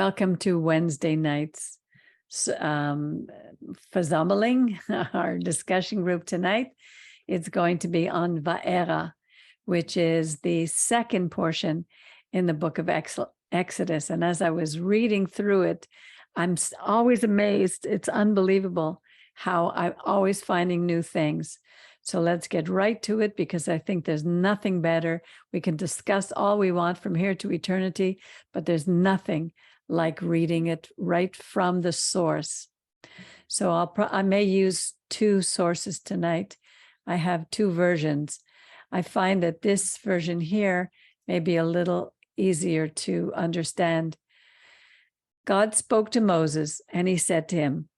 Welcome to Wednesday night's Versammling, our discussion group tonight. It's going to be on Vaera, which is the second portion in the book of Exodus. And as I was reading through it, I'm always amazed. It's unbelievable how I'm always finding new things. So let's get right to it, because I think there's nothing better. We can discuss all we want from here to eternity, but there's nothing like reading it right from the source. So I may use two sources tonight. I have two versions. I find that this version here may be a little easier to understand. God spoke to Moses and he said to him,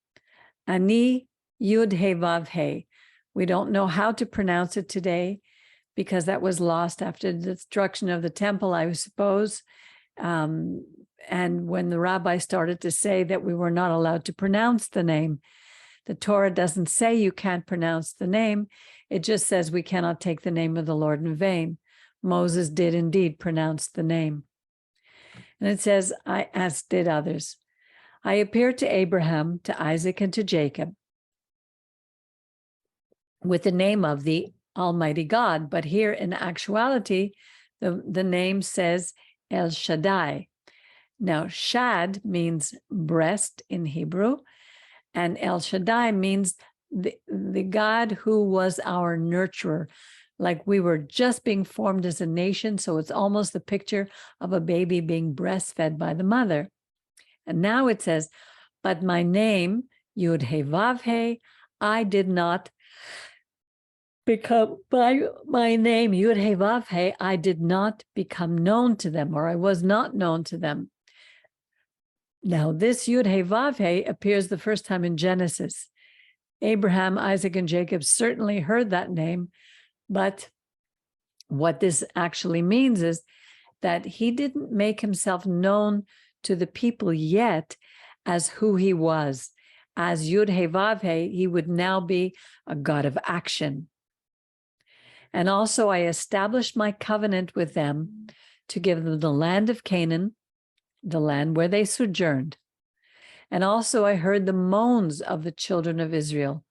Ani Yud He Vav He. We don't know how to pronounce it today because that was lost after the destruction of the temple, I suppose. And when the rabbi started to say that we were not allowed to pronounce the name, the Torah doesn't say you can't pronounce the name. It just says we cannot take the name of the Lord in vain. Moses did indeed pronounce the name. And it says, as did others. I appeared to Abraham, to Isaac, and to Jacob with the name of the Almighty God. But here in actuality, the name says El Shaddai. Now, Shad means breast in Hebrew, and El Shaddai means the God who was our nurturer. Like we were just being formed as a nation, so it's almost the picture of a baby being breastfed by the mother. And now it says, but my name, Yud He Vav He, I did not become, by my name, Yud He Vav He, I did not become known to them, or I was not known to them. Now, this Yud He Vav He appears the first time in Genesis. Abraham, Isaac, and Jacob certainly heard that name, but what this actually means is that he didn't make himself known to the people yet as who he was. As Yud He Vav He, he would now be a God of action. And also I established my covenant with them to give them the land of Canaan, the land where they sojourned. And also I heard the moans of the children of Israel,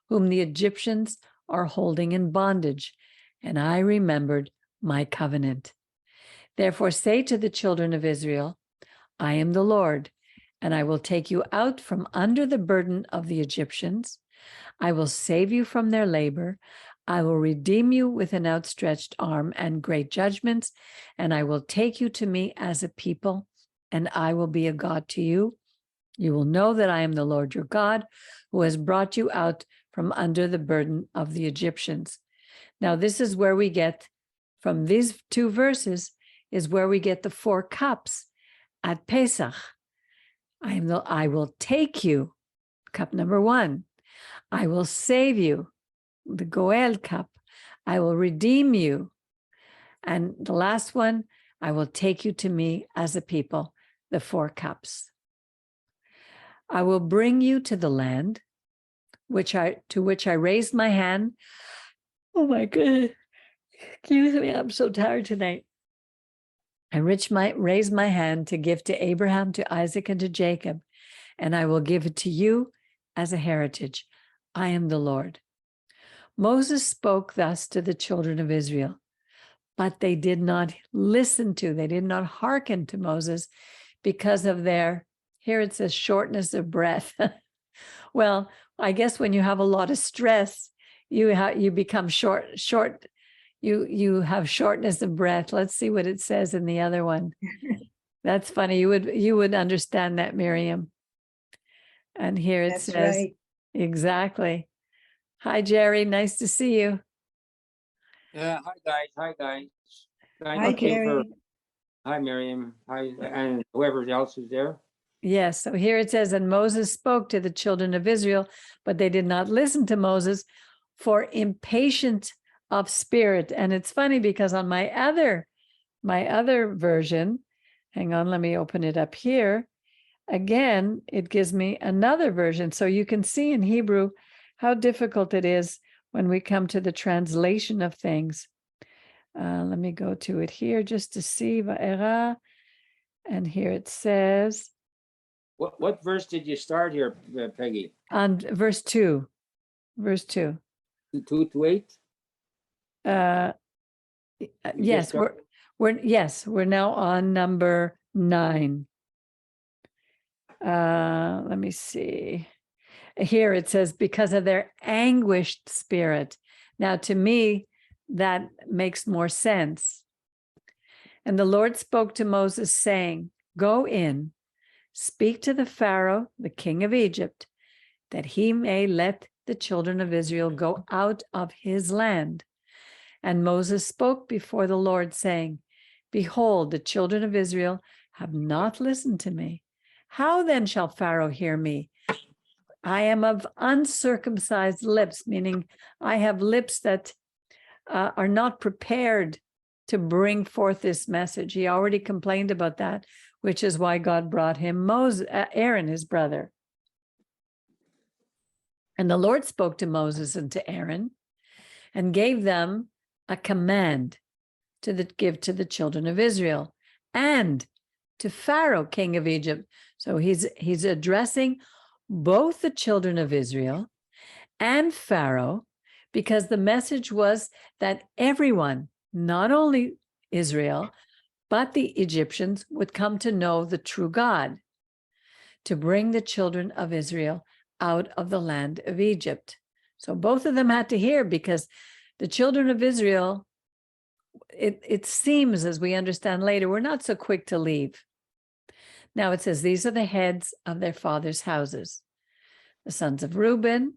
whom the Egyptians are holding in bondage. And I remembered my covenant. Therefore say to the children of Israel, I am the Lord, and I will take you out from under the burden of the Egyptians. I will save you from their labor. I will redeem you with an outstretched arm and great judgments, and I will take you to me as a people, and I will be a God to you. You will know that I am the Lord your God, who has brought you out from under the burden of the Egyptians. Now, this is where we get, from these two verses, is where we get the 4 cups at Pesach. I will take you, cup number 1. I will save you, the Goel cup. I will redeem you. And the last one, I will take you to me as a people, the 4 cups. I will bring you to the land to which I raised my hand. Oh my goodness. Excuse me, I'm so tired tonight. I raise my hand to give to Abraham, to Isaac, and to Jacob, and I will give it to you as a heritage. I am the Lord. Moses spoke thus to the children of Israel, but they did not they did not hearken to Moses because of their, here it says, shortness of breath. Well, I guess when you have a lot of stress, you become short. You have shortness of breath. Let's see what it says in the other one. That's funny. You would understand that, Miriam. And here it says, right. Exactly. Hi, Jerry. Nice to see you. Yeah. Hi, guys. Hi, Jerry. Hi, Miriam. Hi, and whoever else is there. Yes. So here it says, and Moses spoke to the children of Israel, but they did not listen to Moses, for impatient of spirit. And it's funny because on my other version, hang on, let me open it up here. Again, it gives me another version. So you can see in Hebrew how difficult it is when we come to the translation of things. Let me go to it here just to see Vaera. And here it says, What verse did you start here, Peggy? On verse 2. Verse 2. 2 to 8? Yes, we're now on number 9. Let me see. Here it says, because of their anguished spirit. Now, to me, that makes more sense. And the Lord spoke to Moses, saying, go in, speak to the Pharaoh, the king of Egypt, that he may let the children of Israel go out of his land. And Moses spoke before the Lord, saying, behold, the children of Israel have not listened to me. How then shall Pharaoh hear me? I am of uncircumcised lips, meaning I have lips that are not prepared to bring forth this message. He already complained about that, which is why God brought him Aaron, his brother. And the Lord spoke to Moses and to Aaron and gave them a command to give to the children of Israel and to Pharaoh, king of Egypt. So he's addressing both the children of Israel and Pharaoh, because the message was that everyone, not only Israel, but the Egyptians would come to know the true God, to bring the children of Israel out of the land of Egypt. So both of them had to hear, because the children of Israel, it seems, as we understand later, were not so quick to leave. Now it says, these are the heads of their fathers' houses. The sons of Reuben.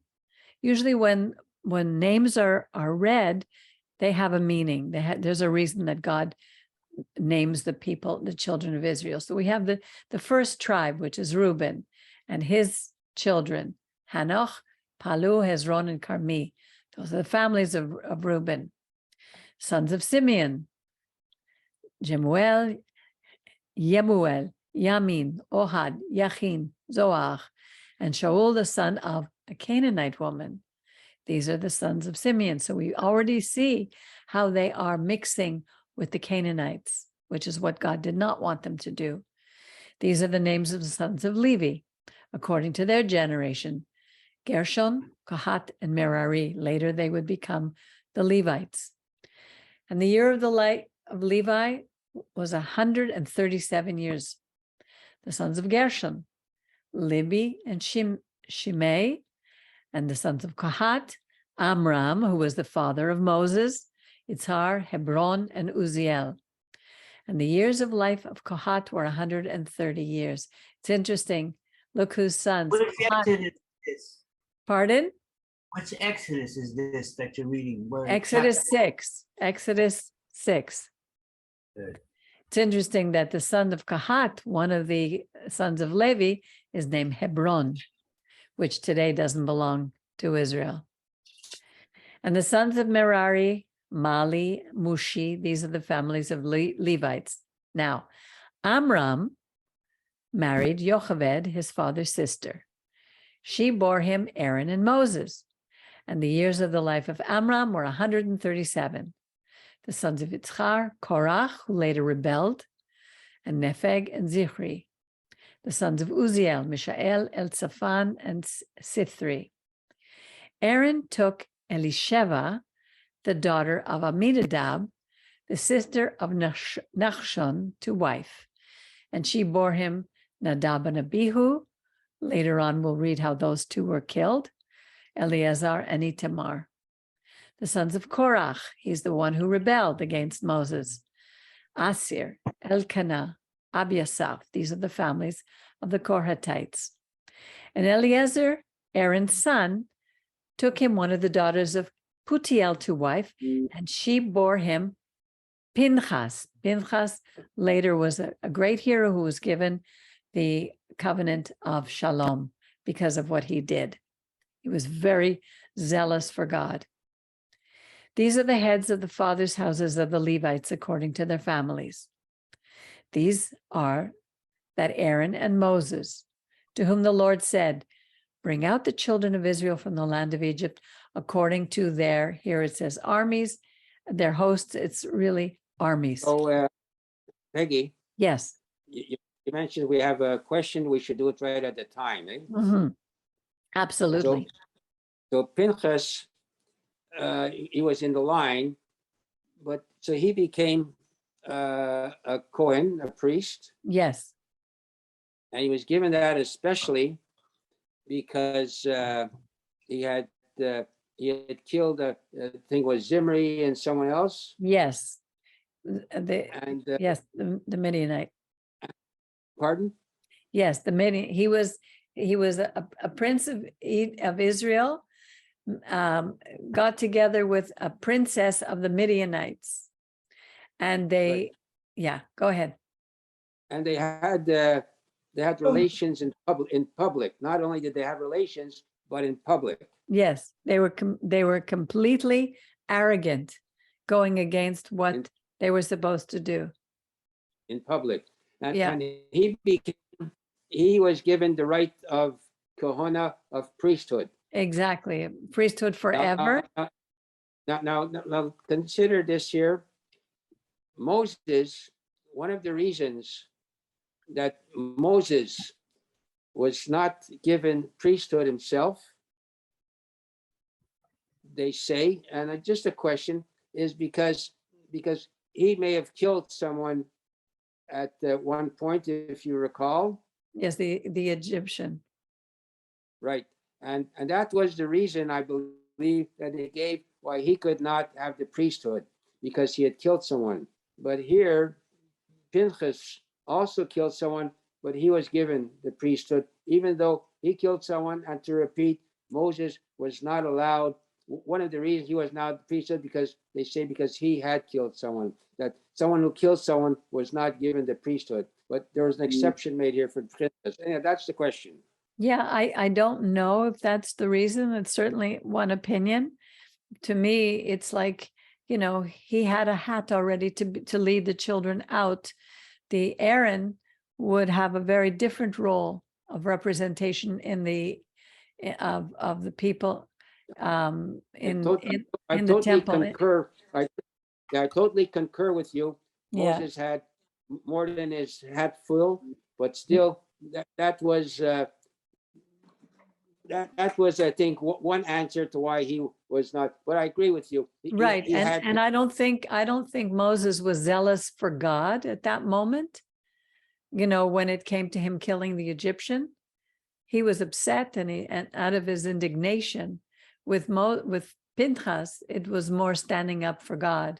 Usually when names are read, they have a meaning. There's a reason that God names the people, the children of Israel. So we have the first tribe, which is Reuben, and his children, Hanoch, Palu, Hezron, and Carmi. Those are the families of Reuben. Sons of Simeon, Jemuel, Yemuel, Yamin, Ohad, Yachin, Zoach, and Shaul, the son of a Canaanite woman. These are the sons of Simeon. So we already see how they are mixing with the Canaanites, which is what God did not want them to do. These are the names of the sons of Levi, according to their generation: Gershon, Kohat, and Merari. Later they would become the Levites. And the year of the life of Levi was 137 years. The sons of Gershon, Libby and Shimei, and the sons of Kohat, Amram, who was the father of Moses, Itzhar, Hebron, and Uziel. And the years of life of Kohat were 130 years. It's interesting. Look whose sons. Which Exodus is this? Pardon? Which Exodus is this that you're reading? Exodus 6. Exodus 6. Good. It's interesting that the son of Kohat, one of the sons of Levi, is named Hebron, which today doesn't belong to Israel. And the sons of Merari, Mali, Mushi, these are the families of Levites. Now, Amram married Yocheved, his father's sister. She bore him Aaron and Moses. And the years of the life of Amram were 137. The sons of Yitzchar, Korach, who later rebelled, and Nepheg and Zichri. The sons of Uziel, Mishael, Elzaphan, and Sithri. Aaron took Elisheva, the daughter of Aminadab, the sister of Nachshon, to wife, and she bore him Nadab and Abihu. Later on, we'll read how those two were killed, Eleazar and Itamar. The sons of Korach, he's the one who rebelled against Moses, Asir, Elkanah, Abiasaph. These are the families of the Korhatites. And Eliezer, Aaron's son, took him one of the daughters of Putiel to wife, and she bore him Pinchas. Pinchas later was a great hero who was given the covenant of Shalom because of what he did. He was very zealous for God. These are the heads of the fathers' houses of the Levites according to their families. These are that Aaron and Moses, to whom the Lord said, bring out the children of Israel from the land of Egypt according to their, here it says armies, their hosts, it's really armies. So, Peggy, Yes. you you mentioned we have a question, we should do it right at the time, eh? Mhm. Absolutely. So Pinchas, he was in the line, but so he became a Kohen, a priest, Yes. and he was given that especially because he had killed, I think it was Zimri and someone else, Yes. and Yes, the Midianite. pardon? Yes, the Midian. He was a prince of Israel, got together with a princess of the Midianites, and they, Right. yeah, go ahead. And they had relations in public. Not only did they have relations, but in public. Yes, they were completely arrogant, going against what they were supposed to do. In public, and, Yeah. and he was given the right of kahuna, of priesthood. Exactly, priesthood forever. Now, consider this here. Moses, one of the reasons that Moses was not given priesthood himself, they say, and just a question, is because he may have killed someone at one point, if you recall. Yes, the Egyptian. Right. And that was the reason, I believe, that they gave why he could not have the priesthood, because he had killed someone. But here, Pinchas also killed someone, but he was given the priesthood, even though he killed someone. And to repeat, Moses was not allowed. One of the reasons he was not the priesthood, because they say because he had killed someone, that someone who killed someone was not given the priesthood. But there was an exception made here for Pinchas. Yeah, that's the question. Yeah, I don't know if that's the reason. It's certainly one opinion. To me, it's like, he had a hat already to lead the children out. The Aaron would have a very different role of representation in the of the people in the temple. Concur. I totally concur with you. Yeah. Moses had more than his hat full, but still, that was I think one answer to why he was not. But I agree with you. Right, and I don't think Moses was zealous for God at that moment. When it came to him killing the Egyptian, he was upset, and out of his indignation. With Pinchas, it was more standing up for God.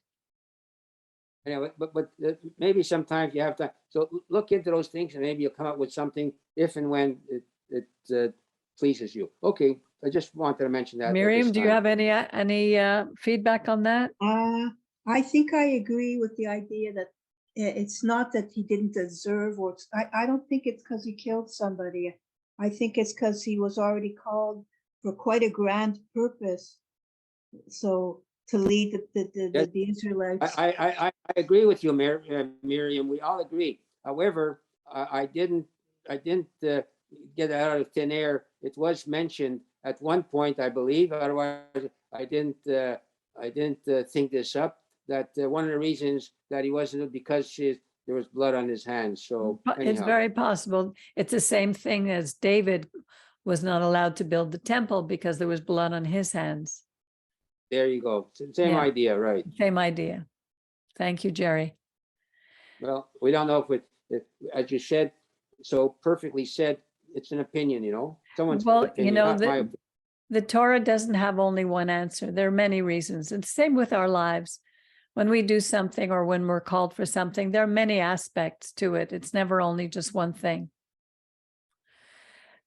Anyway, but maybe sometimes you have to. So look into those things, and maybe you'll come up with something if and when it pleases you. Okay, I just wanted to mention that. Miriam, do you have any feedback on that? I think I agree with the idea that it's not that he didn't deserve, or I don't think it's because he killed somebody. I think it's because he was already called for quite a grand purpose. So to lead the Israelites. I agree with you, Miriam. We all agree. However, I didn't get it out of thin air. It was mentioned at one point, I believe. Otherwise, I didn't think this up. That one of the reasons that he wasn't, because there was blood on his hands. So It's very possible. It's the same thing as David was not allowed to build the temple because there was blood on his hands. There you go. Same idea, right? Same idea. Thank you, Jerry. Well, we don't know if as you said, so perfectly said, it's an opinion, someone's opinion, not my opinion. The Torah doesn't have only one answer. There are many reasons. It's the same with our lives. When we do something or when we're called for something, there are many aspects to it. It's never only just one thing.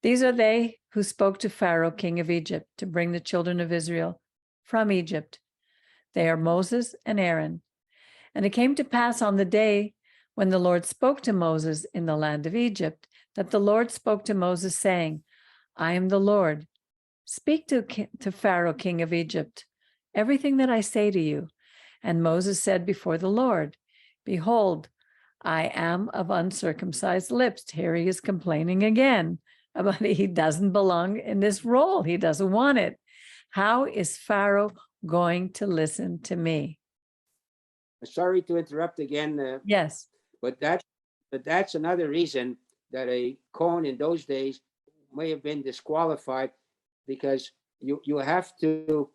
These are they who spoke to Pharaoh, king of Egypt, to bring the children of Israel from Egypt. They are Moses and Aaron. And it came to pass on the day when the Lord spoke to Moses in the land of Egypt, that the Lord spoke to Moses, saying, I am the Lord. Speak to Pharaoh, king of Egypt, everything that I say to you. And Moses said before the Lord, Behold, I am of uncircumcised lips. Here he is complaining again about he doesn't belong in this role. He doesn't want it. How is Pharaoh going to listen to me? Sorry to interrupt again. Yes. But that but that's another reason that a Kohen in those days may have been disqualified, because you have to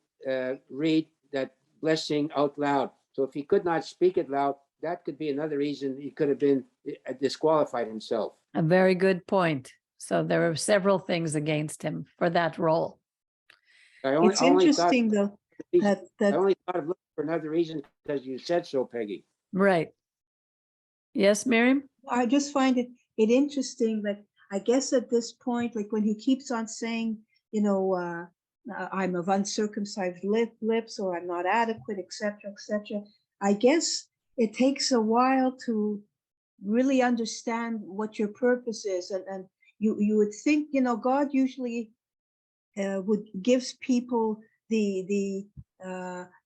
read that blessing out loud. So if he could not speak it loud, that could be another reason he could have been disqualified himself. A very good point. So there were several things against him for that role. It's interesting though, I that only thought of looking for another reason because you said so, Peggy. Right. Yes, Miriam? I just find it interesting that I guess at this point, like when he keeps on saying, I'm of uncircumcised lips, or I'm not adequate, etc., etc. I guess it takes a while to really understand what your purpose is, and you would think, God usually would gives people the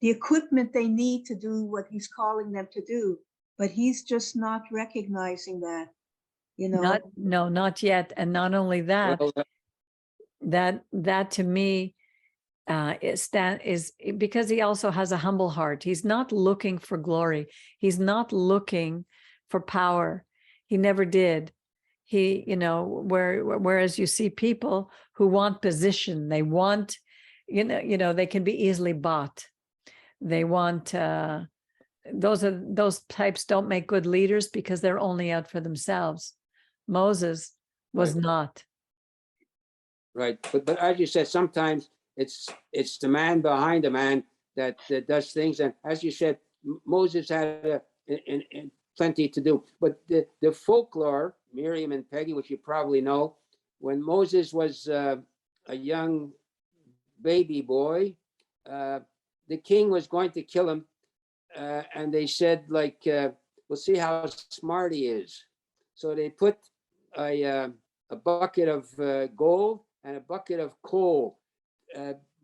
equipment they need to do what he's calling them to do, but he's just not recognizing that, Not yet. And not only that, Well, that to me is because he also has a humble heart. He's not looking for glory. He's not looking for power. He never did. He, whereas you see people who want position, they want, they can be easily bought. They want, those types don't make good leaders because they're only out for themselves. Moses was Right. not. right, but as you said, sometimes it's the man behind the man that does things, and as you said, Moses had plenty to do. But the folklore, Miriam and Peggy, which you probably know, when Moses was a young baby boy, the king was going to kill him, and they said, we'll see how smart he is. So they put a bucket of gold and a bucket of coal,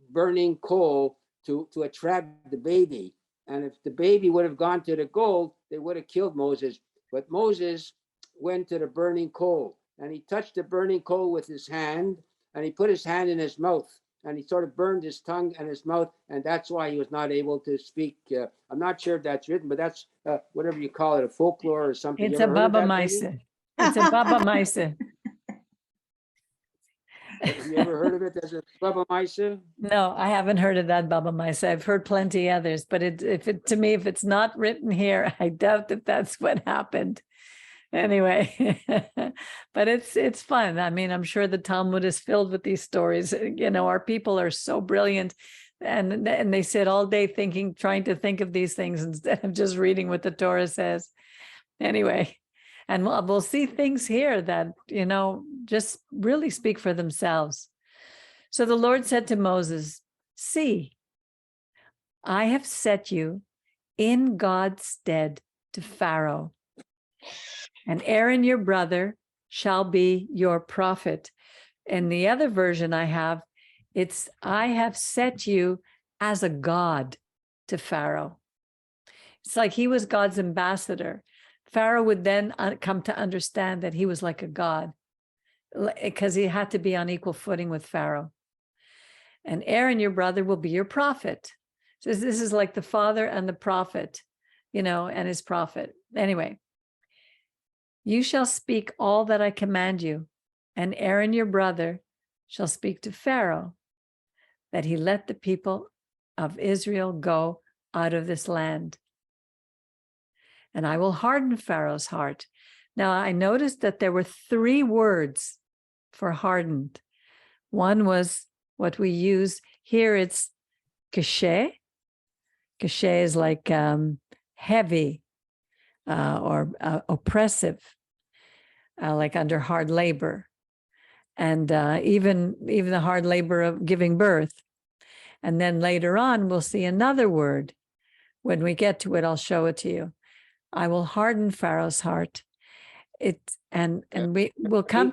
burning coal, to attract the baby. And if the baby would have gone to the gold, they would have killed Moses. But Moses went to the burning coal, and he touched the burning coal with his hand, and he put his hand in his mouth, and he sort of burned his tongue and his mouth, and that's why he was not able to speak. I'm not sure if that's written, but that's whatever you call it, a folklore or something. It's You a ever heard of Baba that, Peggy? Maisa. It's a Baba Maisa. Have you ever heard of it as a Baba Maisa? No, I haven't heard of that Baba Maisa. I've heard plenty others, but if it's not written here, I doubt that that's what happened. Anyway, but it's fun. I mean, I'm sure the Talmud is filled with these stories. Our people are so brilliant, and they sit all day trying to think of these things instead of just reading what the Torah says. Anyway, and we'll see things here that, just really speak for themselves. So the Lord said to Moses, "See, I have set you in God's stead to Pharaoh, and Aaron, your brother, shall be your prophet." And the other version I have, it's, "I have set you as a god to Pharaoh." It's like he was God's ambassador. Pharaoh would then come to understand that he was like a god, because he had to be on equal footing with Pharaoh. "And Aaron, your brother, will be your prophet." So this is like the father and the prophet, and his prophet. Anyway, "You shall speak all that I command you, and Aaron, your brother, shall speak to Pharaoh, that he let the people of Israel go out of this land. And I will harden Pharaoh's heart." Now, I noticed that there were 3 words for hardened. One was what we use here. It's kashe. Kashe is like heavy or oppressive, like under hard labor, and even the hard labor of giving birth. And then later on, we'll see another word. When we get to it, I'll show it to you. "I will harden Pharaoh's heart." We'll come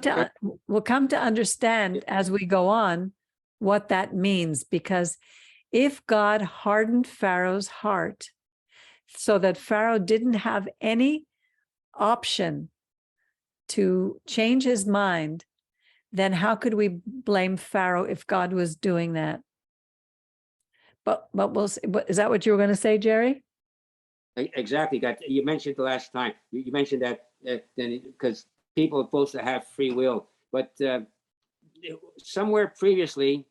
to understand as we go on what that means, because if God hardened Pharaoh's heart so that Pharaoh didn't have any option to change his mind, then how could we blame Pharaoh if God was doing that? But we'll see. Is that what you were going to say, Jerry? Exactly. You mentioned the last time. You mentioned that then because people are supposed to have free will. But somewhere previously,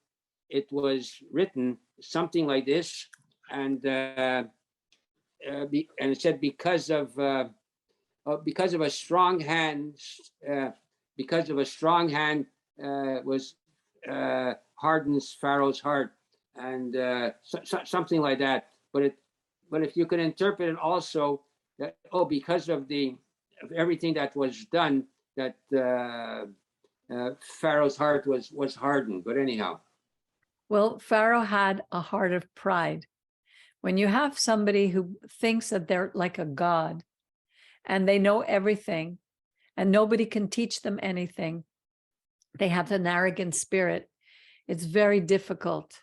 it was written something like this, and it said because of a strong hand, was hardens Pharaoh's heart, and something like that. But if you could interpret it also that because of everything that was done, that Pharaoh's heart was hardened. But anyhow. Well, Pharaoh had a heart of pride. When you have somebody who thinks that they're like a god and they know everything and nobody can teach them anything, they have an arrogant spirit. It's very difficult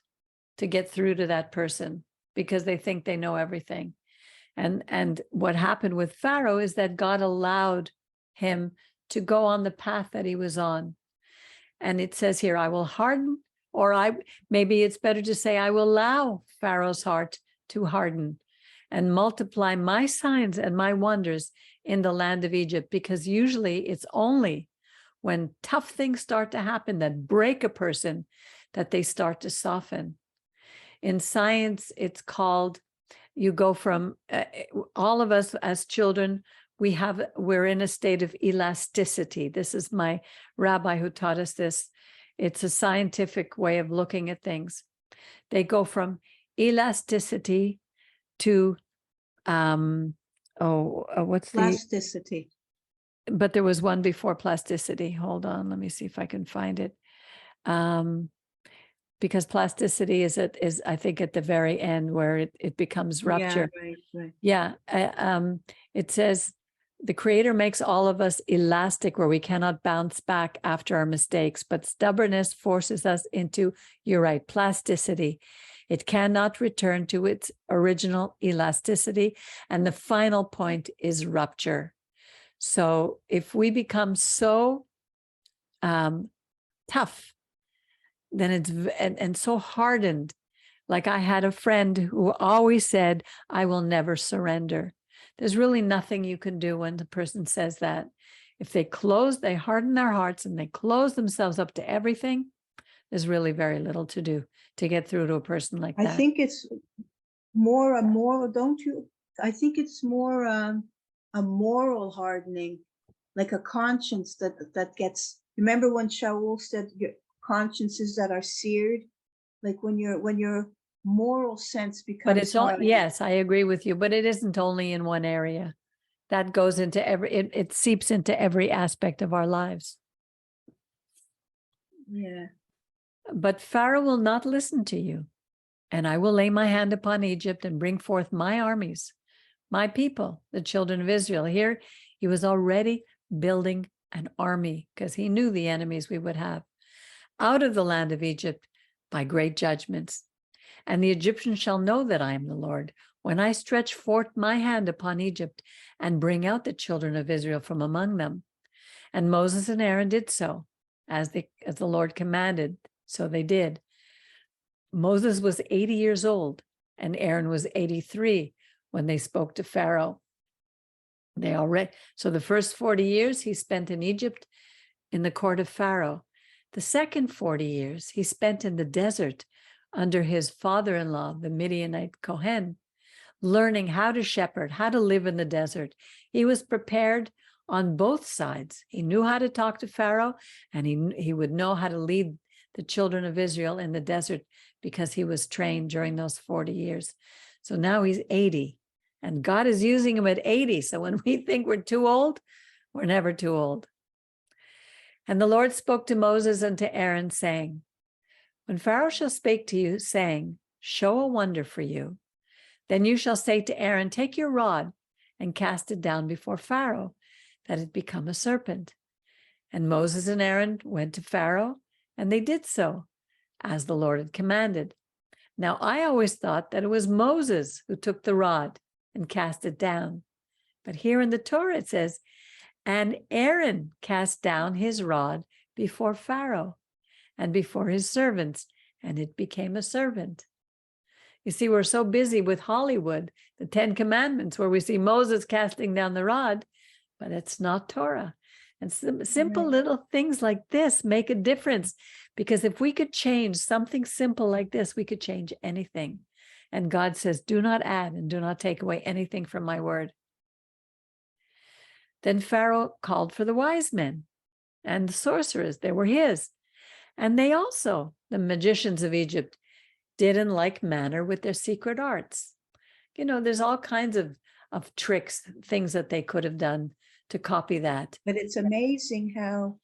to get through to that person because they think they know everything. And what happened with Pharaoh is that God allowed him to go on the path that he was on. And it says here, I will harden, or maybe it's better to say, I will allow Pharaoh's heart to harden and multiply my signs and my wonders in the land of Egypt, because usually it's only when tough things start to happen that break a person that they start to soften. In science, it's called, you go from, all of us as children, we're in a state of elasticity. This is my rabbi who taught us this. It's a scientific way of looking at things. They go from elasticity to, what's Plasticity. But there was one before plasticity. Hold on, let me see if I can find it. Because plasticity is I think at the very end where it becomes rupture. Yeah, right. Yeah, it says, the Creator makes all of us elastic where we cannot bounce back after our mistakes, but stubbornness forces us into, you're right, plasticity. It cannot return to its original elasticity. And the final point is rupture. So if we become so tough, then it's so hardened. Like I had a friend who always said, I will never surrender. There's really nothing you can do when the person says that. If they harden their hearts and they close themselves up to everything, there's really very little to do to get through to a person like that. I think it's more a moral, don't you? I think it's more a moral hardening, like a conscience that gets, remember when Shaul said your consciences that are seared, like when your moral sense becomes. But it's all, yes, I agree with you, but it isn't only in one area. That goes into it seeps into every aspect of our lives. Yeah. But Pharaoh will not listen to you, and I will lay my hand upon Egypt and bring forth my armies, my people, the children of Israel. Here, he was already building an army because he knew the enemies we would have out of the land of Egypt by great judgments. And the Egyptians shall know that I am the Lord when I stretch forth my hand upon Egypt and bring out the children of Israel from among them. And Moses and Aaron did so, as the Lord commanded, so they did. Moses was 80 years old, and Aaron was 83 when they spoke to Pharaoh. So the first 40 years he spent in Egypt in the court of Pharaoh. The second 40 years he spent in the desert under his father-in-law, the Midianite Kohen, learning how to shepherd, how to live in the desert. He was prepared on both sides. He knew how to talk to Pharaoh, and he would know how to lead the children of Israel in the desert because he was trained during those 40 years. So now he's 80, and God is using him at 80. So when we think we're too old, we're never too old. And the Lord spoke to Moses and to Aaron, saying, when Pharaoh shall speak to you, saying, show a wonder for you, then you shall say to Aaron, take your rod and cast it down before Pharaoh, that it become a serpent. And Moses and Aaron went to Pharaoh, and they did so, as the Lord had commanded. Now, I always thought that it was Moses who took the rod and cast it down. But here in the Torah it says, and Aaron cast down his rod before Pharaoh and before his servants, and it became a serpent. You see, we're so busy with Hollywood, the 10 Commandments, where we see Moses casting down the rod, but it's not Torah. And simple little things like this make a difference, because if we could change something simple like this, we could change anything. And God says, do not add and do not take away anything from my word. Then Pharaoh called for the wise men and the sorcerers. They were his. And they also, the magicians of Egypt, did in like manner with their secret arts. You know, there's all kinds of tricks, things that they could have done to copy that. But it's amazing how,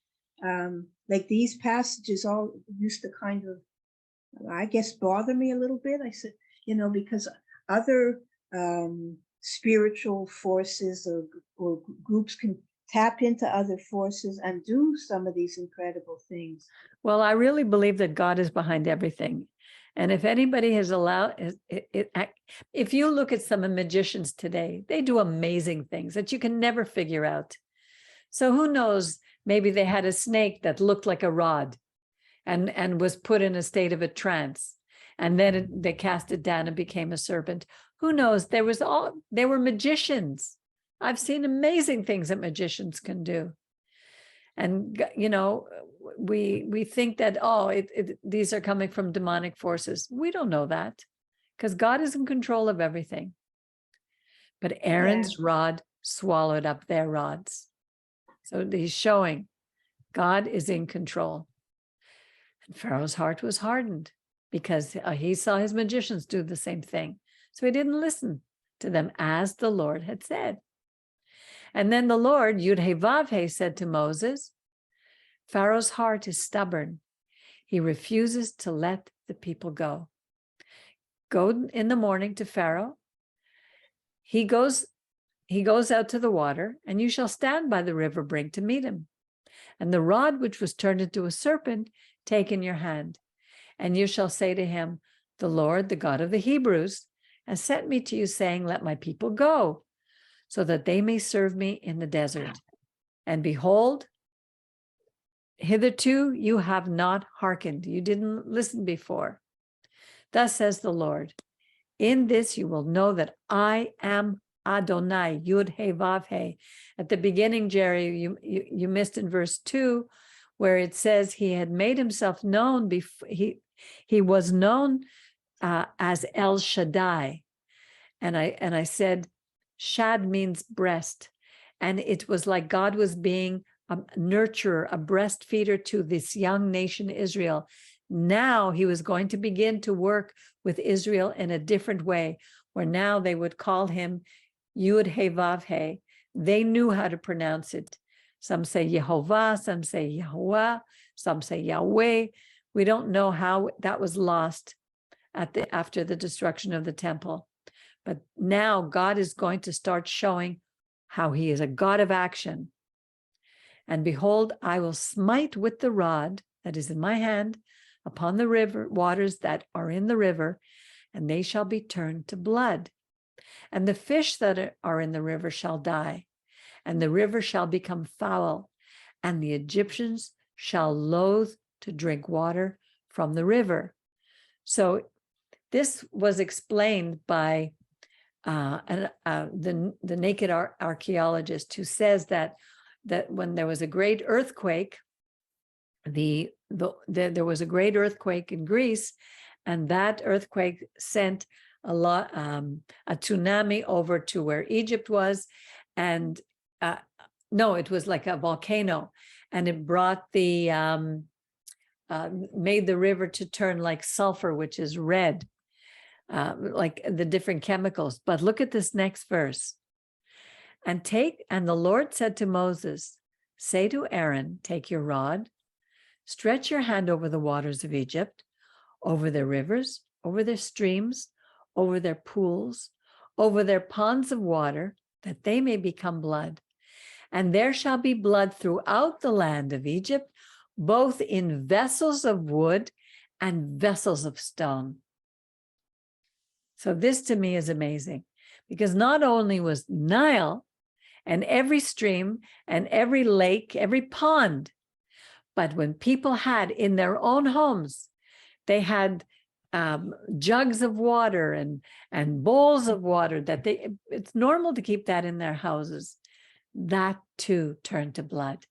like these passages all used to kind of, I guess, bother me a little bit. I said, you know, because other spiritual forces or groups can tap into other forces and do some of these incredible things. Well, I really believe that God is behind everything. And if anybody has allowed, if you look at some magicians today, they do amazing things that you can never figure out. So who knows, maybe they had a snake that looked like a rod and was put in a state of a trance. And then they cast it down and became a serpent. Who knows? They were magicians. I've seen amazing things that magicians can do. And, you know, we think that, these are coming from demonic forces. We don't know that, because God is in control of everything. But Aaron's rod swallowed up their rods. So he's showing God is in control. And Pharaoh's heart was hardened because he saw his magicians do the same thing. So he didn't listen to them as the Lord had said. And then the Lord, Yud-Heh-Vav-Heh, said to Moses, Pharaoh's heart is stubborn. He refuses to let the people go. Go in the morning to Pharaoh. He goes out to the water, and you shall stand by the river brink to meet him. And the rod which was turned into a serpent, take in your hand. And you shall say to him, the Lord, the God of the Hebrews, has sent me to you, saying, let my people go, so that they may serve me in the desert. And behold, hitherto you have not hearkened. You didn't listen before. Thus says the Lord, in this you will know that I am Adonai, Yud-Heh-Vav-Heh. At the beginning, Jerry, you missed in verse 2, where it says he had made himself known before he was known as El Shaddai. And I said, Shad means breast. And it was like God was being a nurturer, a breastfeeder to this young nation, Israel. Now he was going to begin to work with Israel in a different way, where now they would call him Yud-Heh-Vav-Heh. They knew how to pronounce it. Some say Yehovah, some say Yahuwah, some say Yahweh. We don't know how that was lost after the destruction of the temple. But now God is going to start showing how he is a God of action. And behold, I will smite with the rod that is in my hand upon the river waters that are in the river, and they shall be turned to blood. And the fish that are in the river shall die, and the river shall become foul, and the Egyptians shall loathe to drink water from the river. So this was explained by the naked archaeologist, who says that when there was a great earthquake, there was a great earthquake in Greece, and that earthquake sent a tsunami over to where Egypt was, and no, it was like a volcano, and it brought made the river to turn like sulfur, which is red, like the different chemicals. But look at this next verse. And the Lord said to Moses, say to Aaron, take your rod, stretch your hand over the waters of Egypt, over their rivers, over their streams, over their pools, over their ponds of water, that they may become blood. And there shall be blood throughout the land of Egypt, both in vessels of wood and vessels of stone. So this to me is amazing, because not only was Nile and every stream and every lake, every pond, but when people had in their own homes, they had jugs of water and bowls of water it's normal to keep that in their houses. that too turned to blood.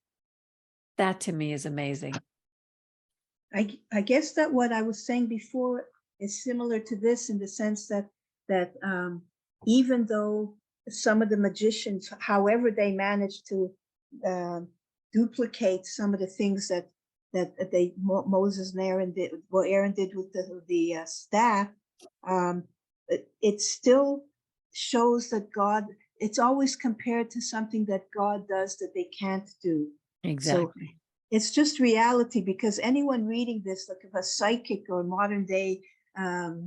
That to me is amazing. I guess that what I was saying before is similar to this in the sense that even though some of the magicians, however they managed to duplicate some of the things that Moses and Aaron did, what Aaron did with the staff, it still shows that God. It's always compared to something that God does that they can't do. Exactly. So it's just reality, because anyone reading this, like if a psychic or modern day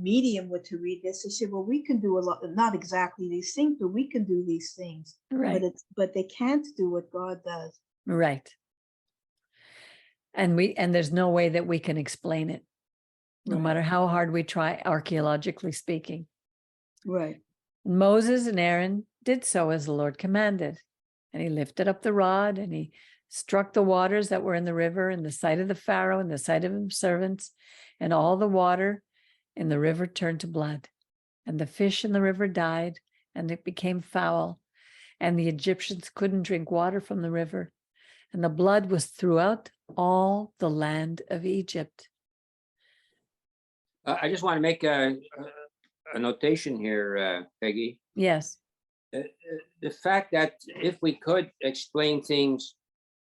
medium were to read this, they say, well, we can do a lot, not exactly these things, but we can do these things. Right. But they can't do what God does. Right. And there's no way that we can explain it, no Right. matter how hard we try, archaeologically speaking. Right. Moses and Aaron did so as the Lord commanded. And he lifted up the rod and he struck the waters that were in the river in the sight of the Pharaoh and the sight of his servants, and all the water in the river turned to blood. And the fish in the river died, and it became foul. And the Egyptians couldn't drink water from the river. And the blood was throughout all the land of Egypt. I just want to make a notation here, Peggy. Yes. The fact that if we could explain things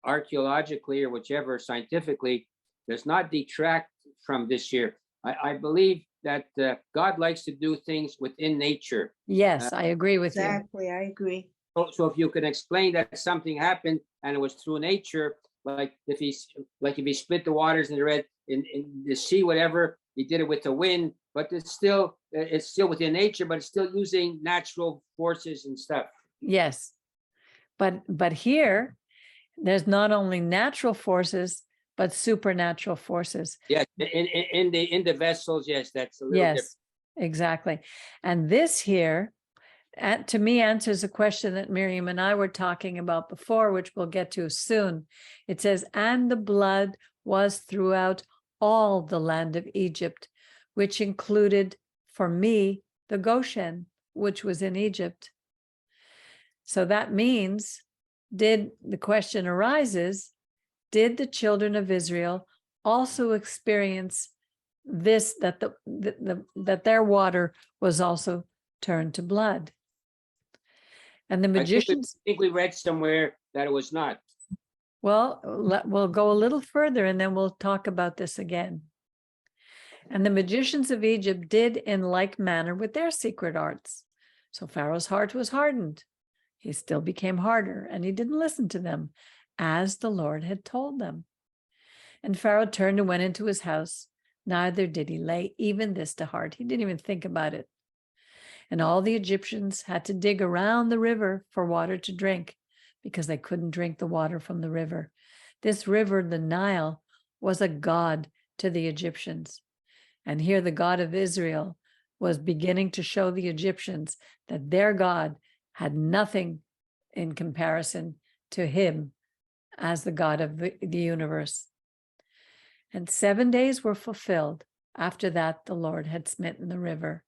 archaeologically or whichever scientifically does not detract from this year. I believe that God likes to do things within nature. Yes, I agree with you. Exactly. I agree. So if you can explain that something happened and it was through nature, like if he split the waters in the red in the sea, whatever, he did it with the wind, but it's still within nature, but it's still using natural forces and stuff. Yes. But here, there's not only natural forces, but supernatural forces. Yes, in the vessels, yes, that's a little different. Yes, exactly. And this here, to me, answers a question that Miriam and I were talking about before, which we'll get to soon. It says, and the blood was throughout all the land of Egypt, which included, for me, the Goshen, which was in Egypt. So that means, the question arises, did the children of Israel also experience this, that that their water was also turned to blood? And the magicians, I think we read somewhere that it was not. well, we'll go a little further and then we'll talk about this again. And the magicians of Egypt did in like manner with their secret arts. So Pharaoh's heart was hardened. He still became harder, and he didn't listen to them, as the Lord had told them. And Pharaoh turned and went into his house. Neither did he lay even this to heart. He didn't even think about it. And all the Egyptians had to dig around the river for water to drink, because they couldn't drink the water from the river. This river, the Nile, was a god to the Egyptians. And here the God of Israel was beginning to show the Egyptians that their God had nothing in comparison to him as the God of the universe. And 7 days were fulfilled. After that, the Lord had smitten the river.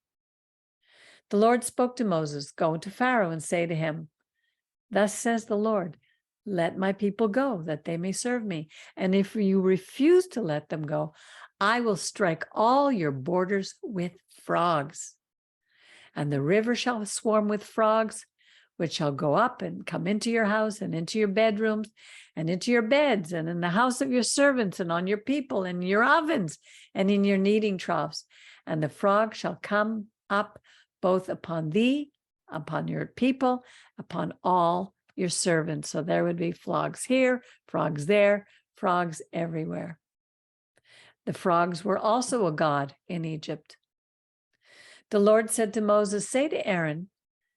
The Lord spoke to Moses, go to Pharaoh and say to him, thus says the Lord, let my people go, that they may serve me. And if you refuse to let them go, I will strike all your borders with frogs. And the river shall swarm with frogs, which shall go up and come into your house and into your bedrooms and into your beds and in the house of your servants and on your people and your ovens and in your kneading troughs. And the frog shall come up both upon thee, upon your people, upon all your servants. So there would be frogs here, frogs there, frogs everywhere. The frogs were also a god in Egypt. The Lord said to Moses, say to Aaron,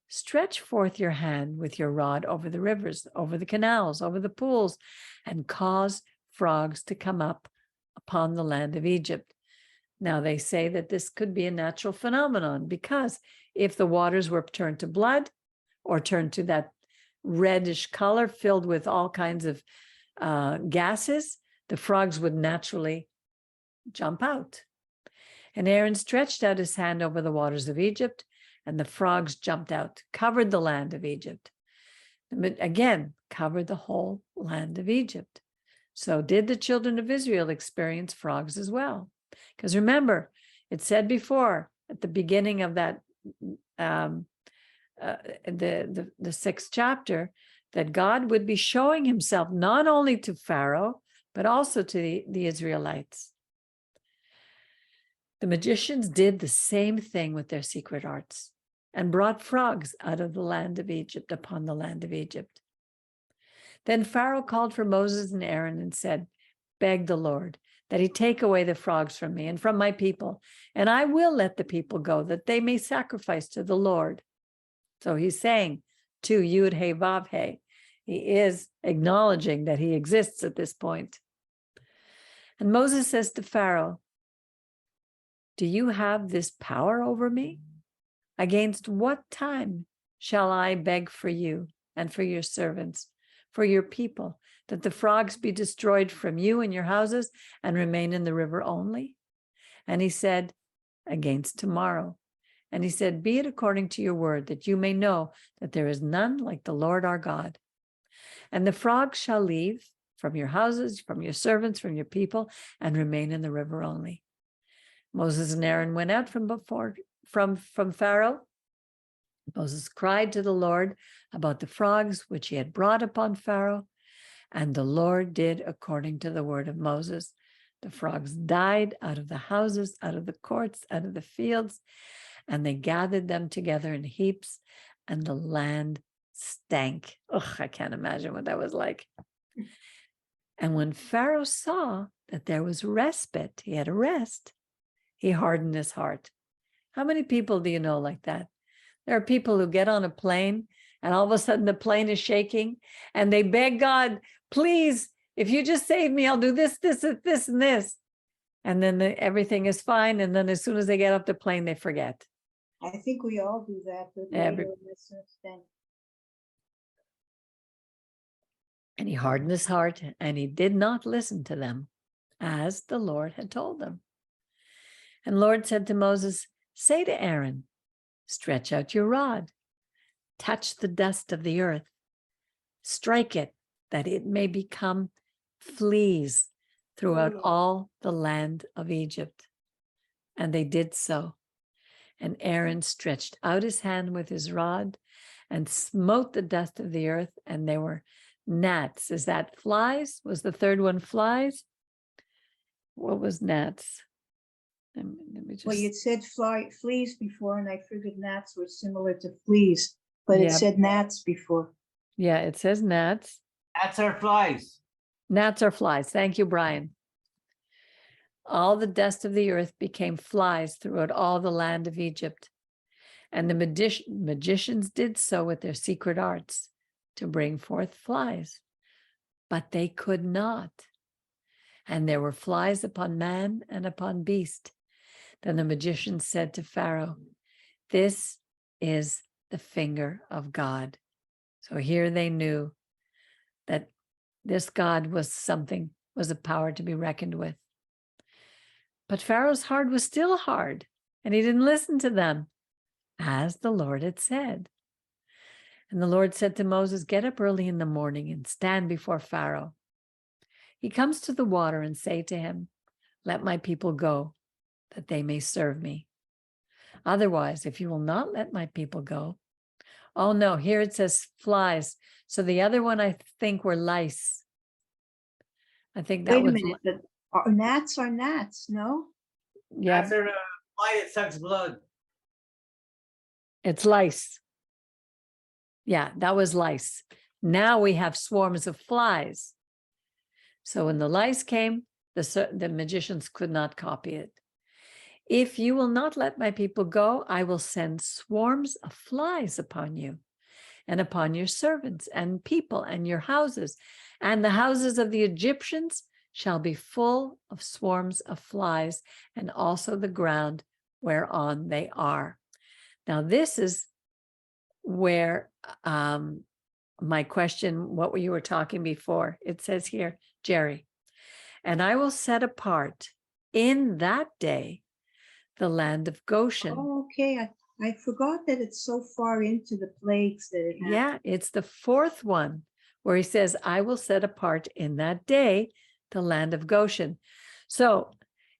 stretch forth your hand with your rod over the rivers, over the canals, over the pools, and cause frogs to come up upon the land of Egypt. Now they say that this could be a natural phenomenon, because if the waters were turned to blood or turned to that reddish color filled with all kinds of gases, the frogs would naturally jump out. And Aaron stretched out his hand over the waters of Egypt, and the frogs jumped out, covered the land of Egypt. again, covered the whole land of Egypt. So did the children of Israel experience frogs as well? Because remember, it said before at the beginning of that, the 6th chapter, that God would be showing himself not only to Pharaoh, but also to the Israelites. The magicians did the same thing with their secret arts and brought frogs out of the land of Egypt upon the land of Egypt. Then Pharaoh called for Moses and Aaron and said, beg the Lord that he take away the frogs from me and from my people, and I will let the people go that they may sacrifice to the Lord. So he's saying to Yud He Vav He, he is acknowledging that he exists at this point. And Moses says to Pharaoh, do you have this power over me? Against what time shall I beg for you and for your servants, for your people, that the frogs be destroyed from you and your houses and remain in the river only? And he said, against tomorrow. And he said, be it according to your word, that you may know that there is none like the Lord our God. And the frogs shall leave from your houses, from your servants, from your people, and remain in the river only. Moses and Aaron went out from Pharaoh. Moses cried to the Lord about the frogs which he had brought upon Pharaoh, and the Lord did according to the word of Moses. The frogs died out of the houses, out of the courts, out of the fields, and they gathered them together in heaps, and the land stank. Ugh, I can't imagine what that was like. And when Pharaoh saw that there was respite, he had a rest, he hardened his heart. How many people do you know like that? There are people who get on a plane and all of a sudden the plane is shaking and they beg God, please, if you just save me, I'll do this, this, this, and this. And then everything is fine. And then as soon as they get off the plane, they forget. I think we all do that, but Every- later in this extent. And he hardened his heart and he did not listen to them as the Lord had told them. And Lord said to Moses, say to Aaron, stretch out your rod, touch the dust of the earth, strike it that it may become fleas throughout all the land of Egypt. And they did so. And Aaron stretched out his hand with his rod and smote the dust of the earth, and there were gnats. Is that flies? Was the third one flies? What was gnats? Let me just... Well, you said fleas before, and I figured gnats were similar to fleas, but it Yeah. said gnats before. Yeah, it says gnats. That's our flies. Gnats are flies. Thank you, Brian. All the dust of the earth became flies throughout all the land of Egypt. And the magicians did so with their secret arts to bring forth flies, but they could not. And there were flies upon man and upon beast. Then the magician said to Pharaoh, this is the finger of God. So here they knew that this God was a power to be reckoned with. But Pharaoh's heart was still hard, and he didn't listen to them, as the Lord had said. And the Lord said to Moses, get up early in the morning and stand before Pharaoh. He comes to the water, and say to him, let my people go, that they may serve me. Otherwise, if you will not let my people go, oh no, here it says flies. So the other one I think were lice. I think that Wait a was, minute, but gnats are gnats, no? yeah, That's our fly that sucks blood. it's lice. Yeah, that was lice. Now we have swarms of flies. So when the lice came, the magicians could not copy it. If you will not let my people go, I will send swarms of flies upon you and upon your servants and people and your houses. And the houses of the Egyptians shall be full of swarms of flies, and also the ground whereon they are. Now, this is where my question, what you were talking before, it says here, Jerry, and I will set apart in that day the land of Goshen. Oh, okay, I forgot that it's so far into the plagues that it happened. Yeah, it's the fourth one where he says, I will set apart in that day the land of Goshen. So,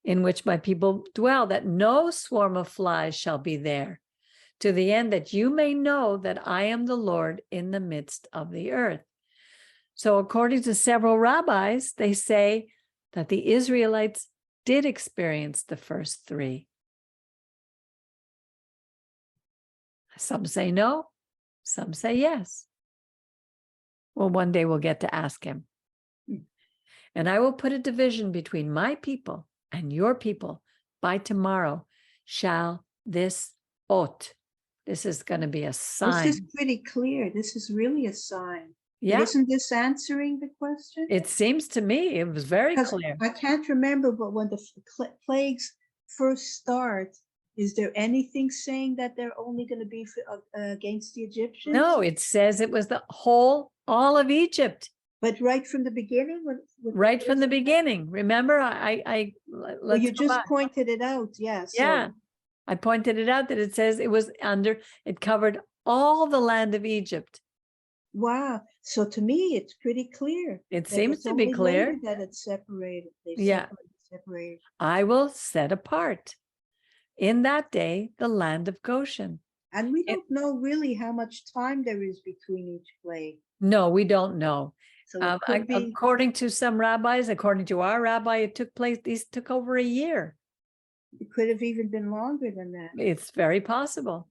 in which my people dwell, that no swarm of flies shall be there, to the end that you may know that I am the Lord in the midst of the earth. So, according to several rabbis, they say that the Israelites did experience the first three. Some say no, some say yes. Well, one day we'll get to ask him. And I will put a division between my people and your people by tomorrow. Shall this ot? This is going to be a sign. This is pretty clear. This is really a sign. But Yeah, isn't this answering the question? it seems to me it was very 'Cause clear. I can't remember, but when the plagues first start, is there anything saying that they're only going to be against the Egyptians? No, it says it was the whole, all of Egypt, But right from the beginning? right from the beginning. Remember, Well, let's you go just back. pointed it out, yeah. So, Yeah, I pointed it out that it says it was under, it covered all the land of Egypt. wow. So to me, it's pretty clear. It that seems it's to be only clear. later that it's separated. They Yeah. separated. I will set apart in that day the land of Goshen. And we It- don't know really how much time there is between each plague. No, we don't know. So it could be, According to some rabbis, according to our rabbi, it took place, these took over a year. it could have even been longer than that. It's very possible.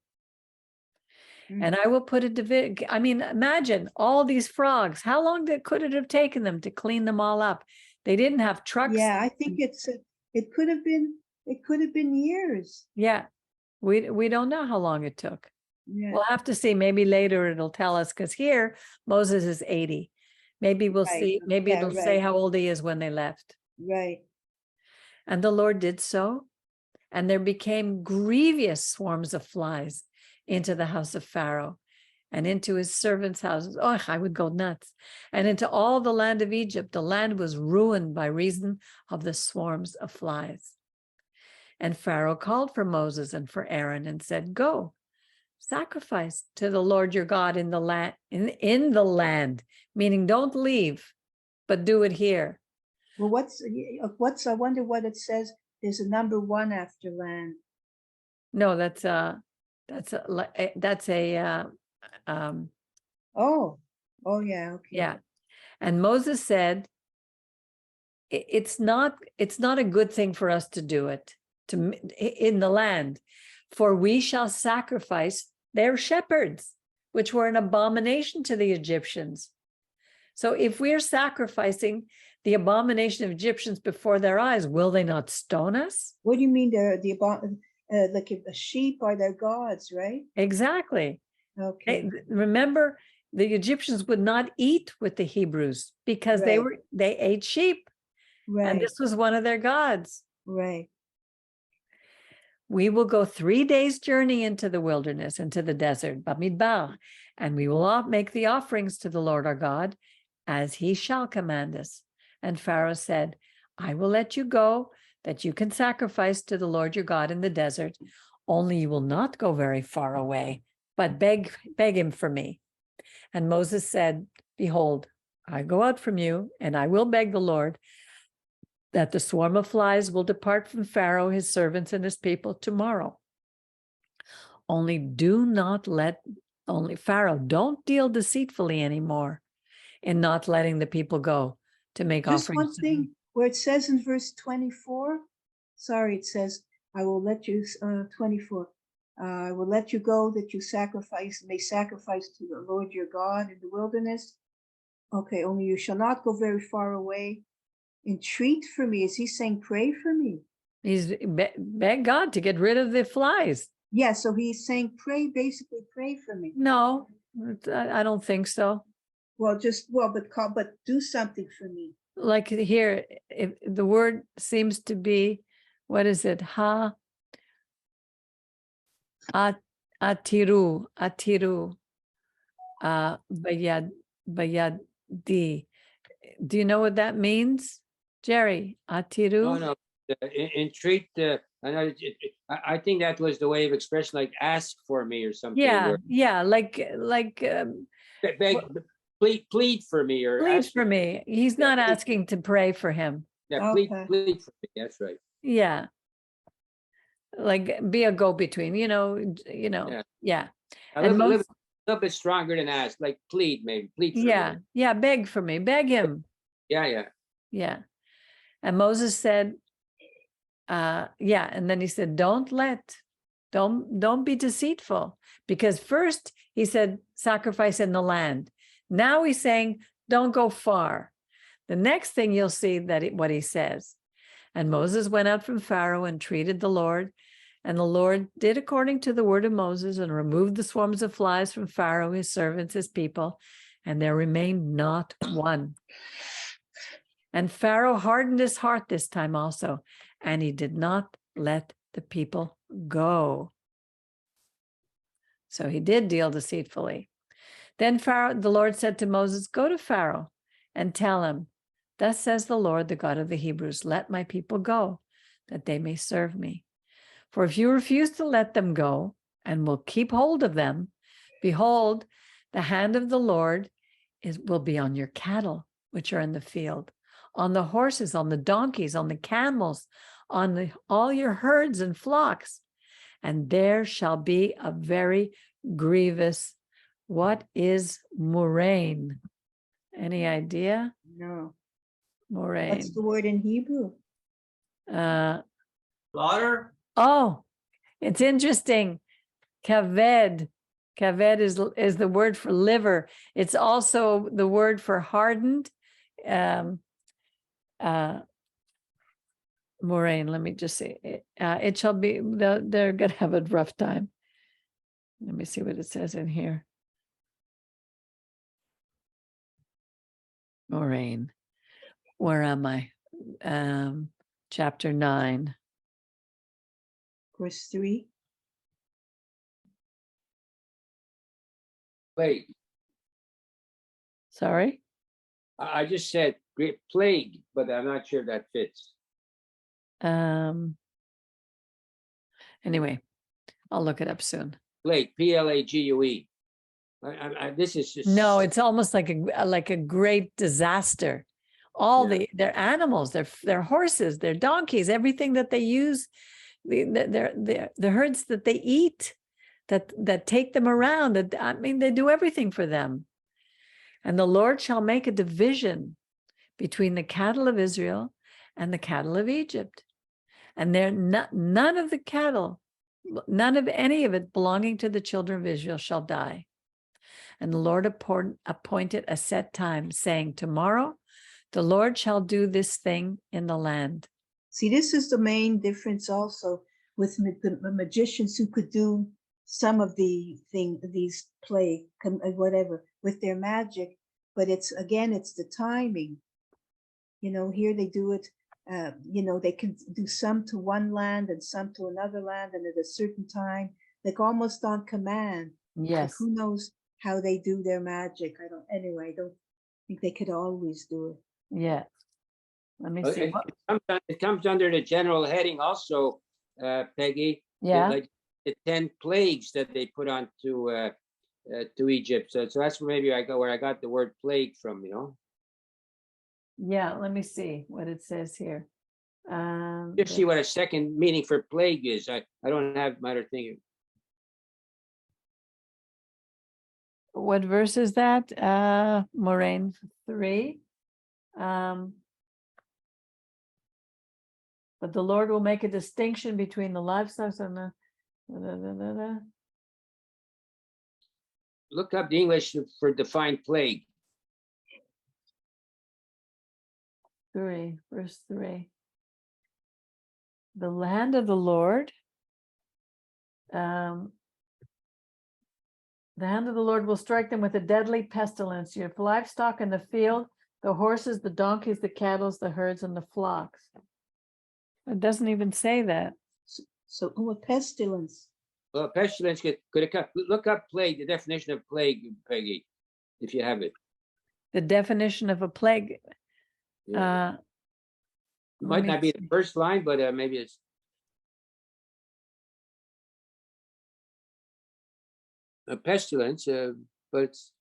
Mm. And I will put a division. I mean, imagine all these frogs. How long could it have taken them to clean them all up? They didn't have trucks. Yeah, I think it could have been years. Yeah, we don't know how long it took. Yeah, We'll have to see. Maybe later it'll tell us, because here Moses is 80. Maybe we'll Right. see. Maybe Yeah, it'll say right. how old he is when they left. right. And the Lord did so. And there became grievous swarms of flies into the house of Pharaoh and into his servants' houses. Oh, I would go nuts. And into all the land of Egypt, the land was ruined by reason of the swarms of flies. And Pharaoh called for Moses and for Aaron and said, go, sacrifice to the Lord your God in the land, in the land, meaning don't leave, but do it here. Well, I wonder what it says. There's a number 1 after land. No, that's a Oh, yeah, okay. yeah. And Moses said, it's not a good thing for us to do it in the land, for we shall sacrifice their shepherds, which were an abomination to the Egyptians. So if we're sacrificing the abomination of Egyptians before their eyes, will they not stone us? What do you mean like a sheep are their gods, right? Exactly. Okay. Remember, the Egyptians would not eat with the Hebrews because Right. they ate sheep. Right. And this was one of their gods. Right. We will go 3 days' journey into the wilderness, into the desert, Bamidbar, and we will make the offerings to the Lord our God as he shall command us. And Pharaoh said, I will let you go, that you can sacrifice to the Lord your God in the desert, only you will not go very far away, but beg him for me. And Moses said, behold, I go out from you, and I will beg the Lord that the swarm of flies will depart from Pharaoh, his servants, and his people tomorrow. Only Pharaoh, don't deal deceitfully anymore in not letting the people go to make Just offerings. one thing, where it says in verse 24, sorry, it says, I will let you, 24, I will let you go that you may sacrifice to the Lord your God in the wilderness. Okay, only you shall not go very far away. Entreat for me. Is he saying pray for me? He's beg God to get rid of the flies. Yeah, so he's saying basically pray for me. No, I don't think so. Well, but do something for me. Like here, the word seems to be, what is it? Atiru, bayadi. Do you know what that means, Jerry? Atiru? No. Entreat I know. I think that was the way of expression, like "ask for me" or something. Yeah, Or yeah, like beg, plead for me, or plead ask for me. He's Yeah, not plead. asking to pray for him. Yeah, Okay. plead for me. That's right. Yeah, like be a go-between. Yeah, Yeah. a And little bit stronger than ask, like plead, maybe plead for yeah, me. yeah, beg for me, beg him. Yeah. Yeah. And Moses said, yeah, and then he said, don't be deceitful, because first he said sacrifice in the land. Now he's saying don't go far. The next thing you'll see what he says. And Moses went out from Pharaoh and treated the Lord, and the Lord did according to the word of Moses and removed the swarms of flies from Pharaoh, his servants, his people, and there remained not one. And Pharaoh hardened his heart this time also, and he did not let the people go. So he did deal deceitfully. Then the Lord said to Moses, go to Pharaoh and tell him, thus says the Lord, the God of the Hebrews, let my people go, that they may serve me. For if you refuse to let them go and will keep hold of them, behold, the hand of the Lord will be on your cattle, which are in the field, on the horses, on the donkeys, on the camels, on all your herds and flocks. And there shall be a very grievous, what is murrain? Any idea? No. Murrain. What's the word in Hebrew? Slaughter? Oh, it's interesting. Kaved. Kaved is the word for liver. It's also the word for hardened. Moraine, let me just see. It shall be, they're going to have a rough time. Let me see what it says in here. Moraine. Where am I? Chapter 9. Verse 3. Plague. Sorry? I just said great plague, but I'm not sure if that fits. Anyway, I'll look it up soon. Plague, Plague. This is just No, it's almost like a great disaster. All their animals, their horses, their donkeys, everything that they use, the herds that they eat, that take them around. They do everything for them. And the Lord shall make a division between the cattle of Israel and the cattle of Egypt. And none of the cattle, none of any of it belonging to the children of Israel shall die. And the Lord appointed a set time, saying, tomorrow the Lord shall do this thing in the land. See, this is the main difference also with the magicians who could do some of these plague, whatever, with their magic. But it's the timing. Here they do it, they can do some to one land and some to another land and at a certain time, like almost on command. Yes. Like who knows how they do their magic. I don't think they could always do it. Yeah. Let me see. It comes under the general heading also, Peggy. Yeah. Like the 10 plagues that they put on to Egypt. So that's where I got the word plague from, Yeah, let me see what it says here. Just see what a second meaning for plague is. I don't have my other thing. What verse is that? Moraine 3. But the Lord will make a distinction between the livestock and the. Look up the English for define plague. 3, verse 3. The land of the Lord. The hand of the Lord will strike them with a deadly pestilence. Your livestock in the field, the horses, the donkeys, the cattle, the herds, and the flocks. It doesn't even say that. So a pestilence. Well, pestilence could look up plague, the definition of plague, Peggy, if you have it. The definition of a plague. Yeah. Might not be the first line, but maybe it's. a pestilence, but it's,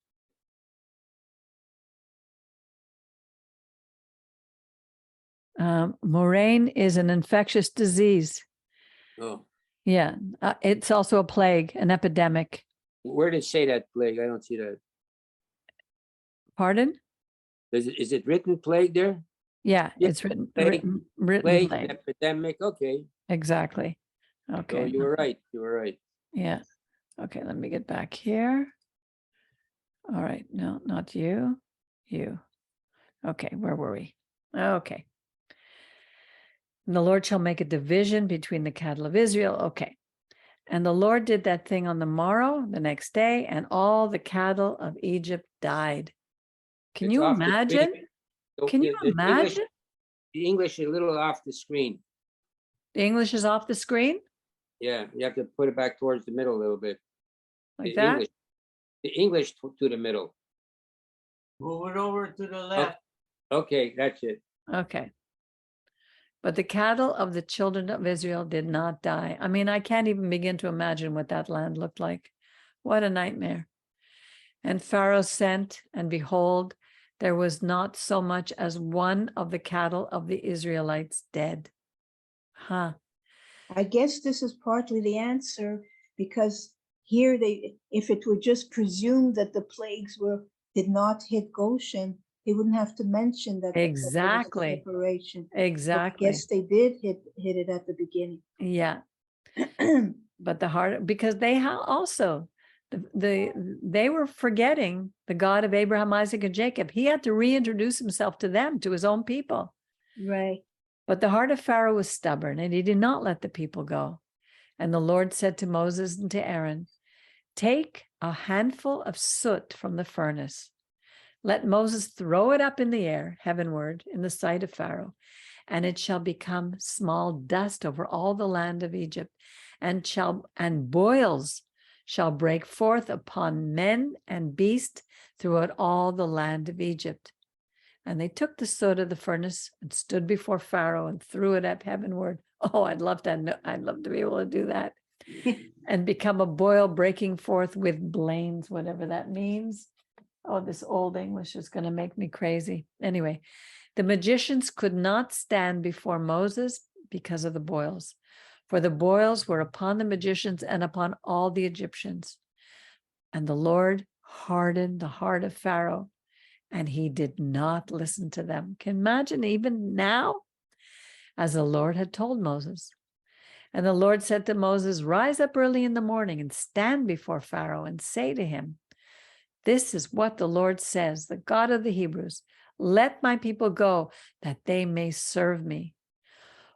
Moraine is an infectious disease. oh, Yeah, it's also a plague, an epidemic. where did it say that plague? I don't see that. Pardon? Is it written plague there? Yeah, Yeah, it's written plague, written plague, plague. epidemic. Okay. Exactly. So Okay. you were right. You were right. Yeah. Okay, let me get back here. All right. No, not you. You. Okay, where were we? Okay. And the Lord shall make a division between the cattle of Israel. Okay. And the Lord did that thing on the morrow, the next day, and all the cattle of Egypt died. Can It's you off the imagine? screen. So Can you imagine? The English is a little off the screen. The English is off the screen Yeah, you have to put it back towards the middle a little bit. like The that. English to the middle. Move it over to the left. Okay, that's it. Okay. But the cattle of the children of Israel did not die. I mean, I can't even begin to imagine what that land looked like. What a nightmare. And Pharaoh sent, and behold, there was not so much as one of the cattle of the Israelites dead. Huh. I guess this is partly the answer, because here if it were just presumed that the plagues did not hit Goshen, they wouldn't have to mention that there was a Exactly. separation. Exactly. Yes, they did hit it at the beginning. Yeah. But the heart, because they also, they were forgetting the God of Abraham, Isaac, and Jacob. He had to reintroduce himself to them, to his own people. Right. But the heart of Pharaoh was stubborn, and he did not let the people go. And the Lord said to Moses and to Aaron, take a handful of soot from the furnace. Let Moses throw it up in the air, heavenward, in the sight of Pharaoh, and it shall become small dust over all the land of Egypt, and boils shall break forth upon men and beasts throughout all the land of Egypt. And they took the soot of the furnace and stood before Pharaoh and threw it up heavenward. Oh, I'd love to be able to do that. And become a boil breaking forth with blains, whatever that means. Oh, this old English is going to make me crazy. Anyway, the magicians could not stand before Moses because of the boils, for the boils were upon the magicians and upon all the Egyptians. And the Lord hardened the heart of Pharaoh, and he did not listen to them. Can you imagine even now, as the Lord had told Moses. And the Lord said to Moses, rise up early in the morning and stand before Pharaoh and say to him, this is what the Lord says, the God of the Hebrews, let my people go that they may serve me.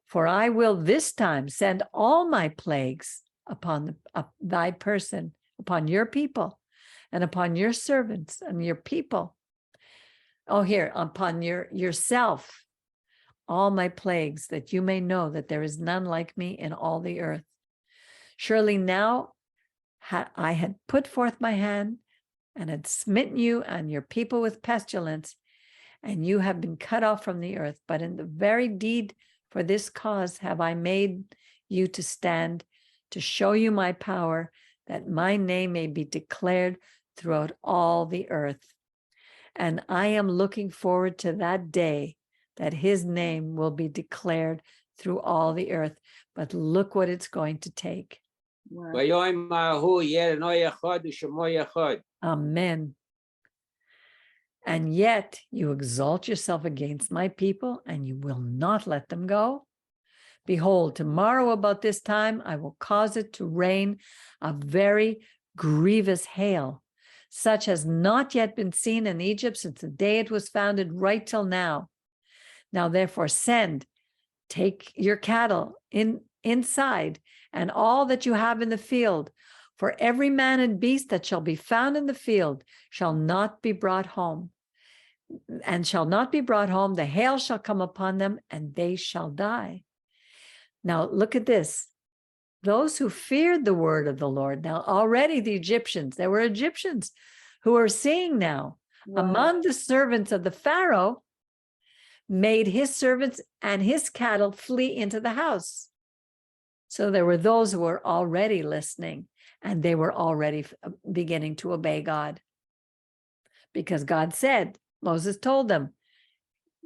For I will this time send all my plagues upon thy person, upon your people, and upon your servants and your people. Oh, here, upon yourself, all my plagues, that you may know that there is none like me in all the earth. Surely now I had put forth my hand and had smitten you and your people with pestilence, and you have been cut off from the earth. But in the very deed for this cause have I made you to stand, to show you my power, that my name may be declared throughout all the earth. And I am looking forward to that day that his name will be declared through all the earth. But look what it's going to take. Wow. Amen. And yet you exalt yourself against my people, and you will not let them go. Behold, tomorrow about this time, I will cause it to rain a very grievous hail, such has not yet been seen in Egypt since the day it was founded right till now. Now, therefore, take your cattle inside and all that you have in the field, for every man and beast that shall be found in the field shall not be brought home. And shall not be brought home, the hail shall come upon them, and they shall die. Now, look at this. Those who feared the word of the Lord, now already the Egyptians, there were Egyptians who are seeing now, among the servants of the Pharaoh, made his servants and his cattle flee into the house. So there were those who were already listening, and they were already beginning to obey God. Because God said, Moses told them,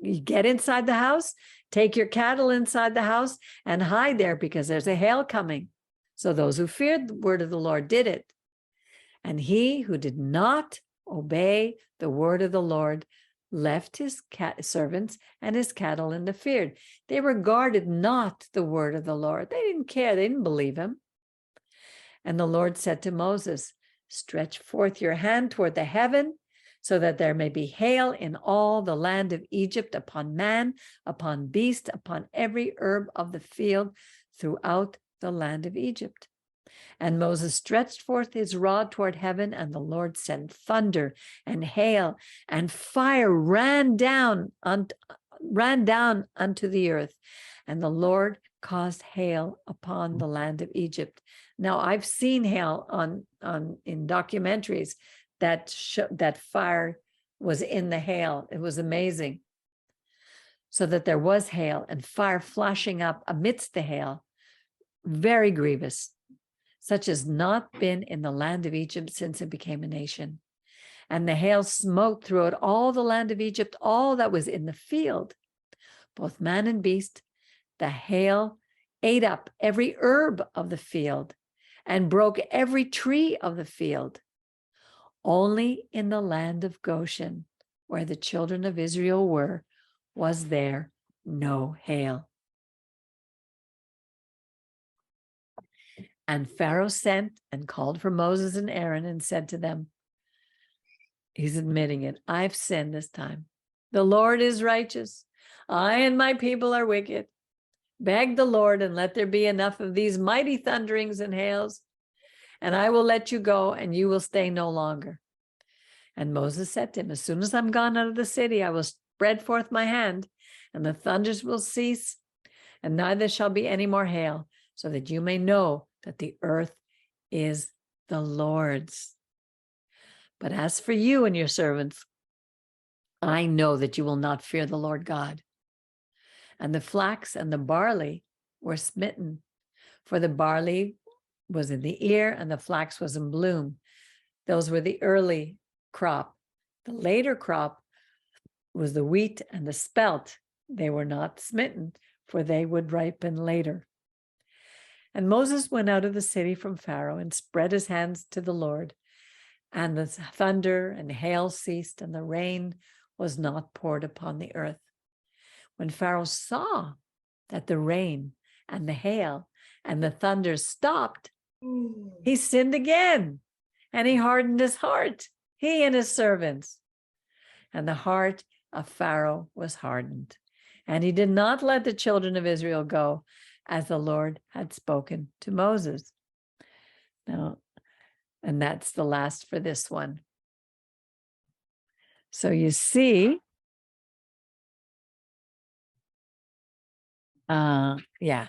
you get inside the house, take your cattle inside the house and hide there because there's a hail coming. So those who feared the word of the Lord did it. And he who did not obey the word of the Lord left his servants and his cattle in the field. They regarded not the word of the Lord. They didn't care. They didn't believe him. And the Lord said to Moses, stretch forth your hand toward the heaven so that there may be hail in all the land of Egypt upon man, upon beast, upon every herb of the field throughout the land of Egypt. And Moses stretched forth his rod toward heaven, and the Lord sent thunder and hail, and fire ran down unto the earth. And the Lord caused hail upon the land of Egypt. Now, I've seen hail in documentaries that fire was in the hail. It was amazing. So that there was hail and fire flashing up amidst the hail, very grievous, such as not been in the land of Egypt since it became a nation. And the hail smote throughout all the land of Egypt, all that was in the field, both man and beast. The hail ate up every herb of the field and broke every tree of the field. Only in the land of Goshen, where the children of Israel were, was there no hail. And Pharaoh sent and called for Moses and Aaron and said to them, he's admitting it, I've sinned this time. The Lord is righteous. I and my people are wicked. Beg the Lord and let there be enough of these mighty thunderings and hails, and I will let you go and you will stay no longer. And Moses said to him, as soon as I'm gone out of the city, I will spread forth my hand, and the thunders will cease, and neither shall be any more hail, so that you may know that the earth is the Lord's. But as for you and your servants, I know that you will not fear the Lord God. And the flax and the barley were smitten, for the barley was in the ear and the flax was in bloom. Those were the early crop. The later crop was the wheat and the spelt. They were not smitten, for they would ripen later. And Moses went out of the city from Pharaoh and spread his hands to the Lord. And the thunder and hail ceased, and the rain was not poured upon the earth. When Pharaoh saw that the rain and the hail and the thunder stopped, he sinned again, and he hardened his heart, he and his servants. And the heart of Pharaoh was hardened, and he did not let the children of Israel go, as the Lord had spoken to Moses. Now, and that's the last for this one. So you see, yeah.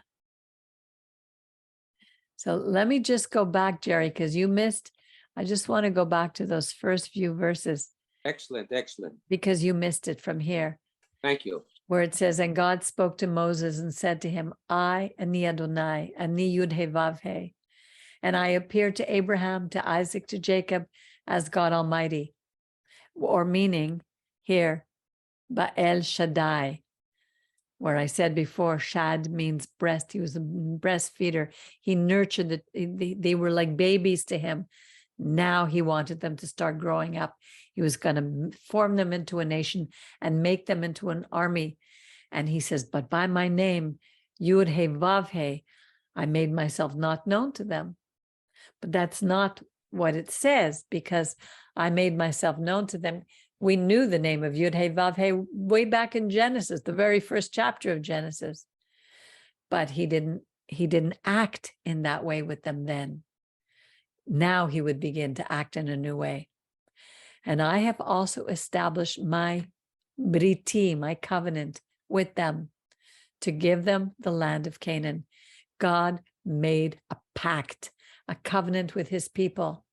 So let me just go back, Jerry, because you missed, I just want to go back to those first few verses. Excellent, excellent. Because you missed it from here. Thank you. Where it says, and God spoke to Moses and said to him, I, Ani Adonai, Ani Yud He Vav He, and I appeared to Abraham, to Isaac, to Jacob as God Almighty, or meaning here, Ba'el Shaddai, where I said before, Shad means breast. He was a breastfeeder. He nurtured they were like babies to him. Now he wanted them to start growing up. He was going to form them into a nation and make them into an army. And he says, but by my name, Yud He Vav He, I made myself not known to them. But that's not what it says, because I made myself known to them. We knew the name of Yud He Vav He way back in Genesis, the very first chapter of Genesis. But he didn't act in that way with them then. Now he would begin to act in a new way. And I have also established my briti, my covenant with them, to give them the land of Canaan. God made a pact, a covenant with his people.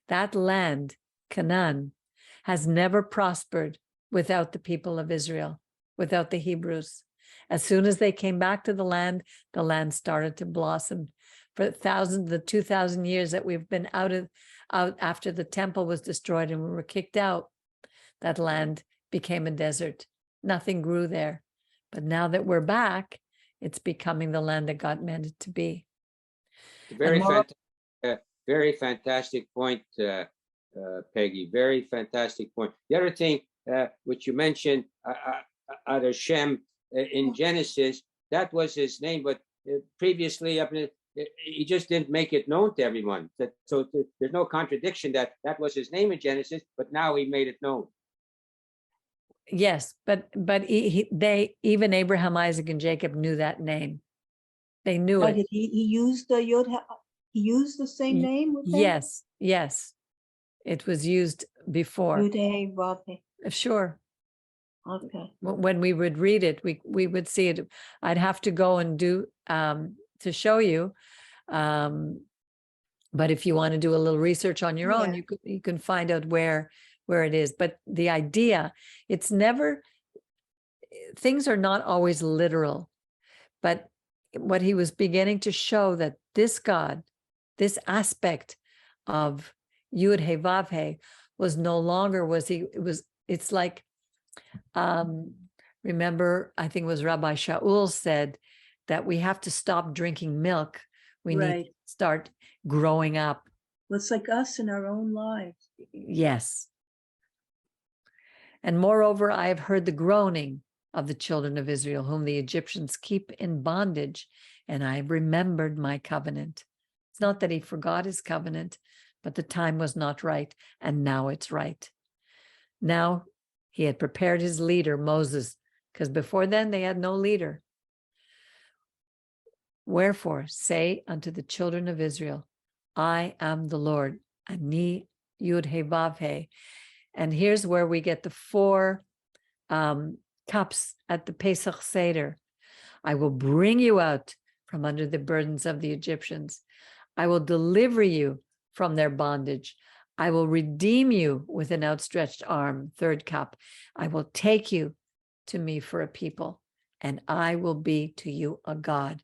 That land, Canaan, has never prospered without the people of Israel, without the Hebrews. As soon as they came back to the land started to blossom. For the 2,000 years that we've been out after the temple was destroyed and we were kicked out, that land became a desert. Nothing grew there. But now that we're back, it's becoming the land that God meant it to be. Very fantastic point, Peggy. Very fantastic point. The other thing, which you mentioned, Hashem in Genesis, that was his name, but previously, he just didn't make it known to everyone. So there's no contradiction that was his name in Genesis, but now he made it known. Yes, but they, even Abraham, Isaac, and Jacob knew that name. They knew it. Did he used the Yod? He used the same name with them? Yes. It was used before. Yud Hey Vav Hey. Sure. Okay. When we would read it, we would see it. I'd have to go and do to show you. But if you want to do a little research on your own, you can find out where it is. But the idea, it's never, things are not always literal. But what he was beginning to show, that this God, this aspect of Yud He Vav He was no longer, it's like, remember, I think it was Rabbi Shaul said that we have to stop drinking milk. We need to start growing up. Well, it's like us in our own lives. Yes. And moreover, I have heard the groaning of the children of Israel, whom the Egyptians keep in bondage, and I have remembered my covenant. It's not that he forgot his covenant, but the time was not right, and now it's right. Now he had prepared his leader, Moses, because before then they had no leader. Wherefore, say unto the children of Israel, I am the Lord, Ani Yud He Vav He. And here's where we get the 4 cups at the Pesach Seder. I will bring you out from under the burdens of the Egyptians. I will deliver you from their bondage. I will redeem you with an outstretched arm. 3rd cup. I will take you to me for a people, and I will be to you a God.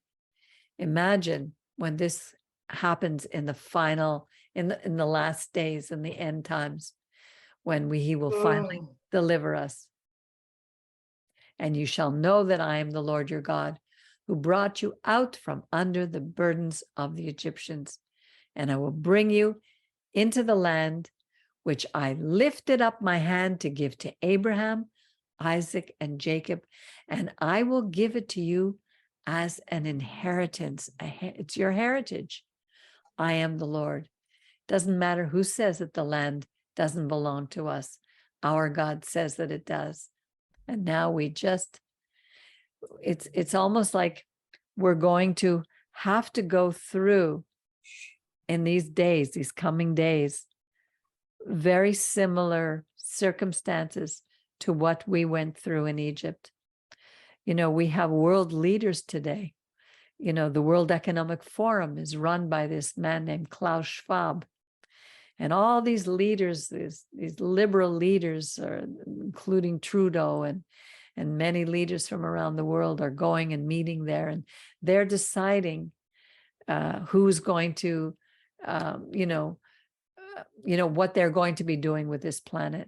Imagine when this happens in the final, in the last days, in the end times, when he will finally deliver us. And you shall know that I am the Lord your God, who brought you out from under the burdens of the Egyptians. And I will bring you into the land which I lifted up my hand to give to Abraham, Isaac, and Jacob, and I will give it to you as an inheritance. It's your heritage. I am the Lord. Doesn't matter who says that the land doesn't belong to us. Our God says that it does. And now we just, it's almost like we're going to have to go through in these days, these coming days, very similar circumstances to what we went through in Egypt. You know, we have world leaders today. You know, the World Economic Forum is run by this man named Klaus Schwab. And all these leaders, these liberal leaders, including Trudeau and many leaders from around the world, are going and meeting there, and they're deciding who's going to, what they're going to be doing with this planet.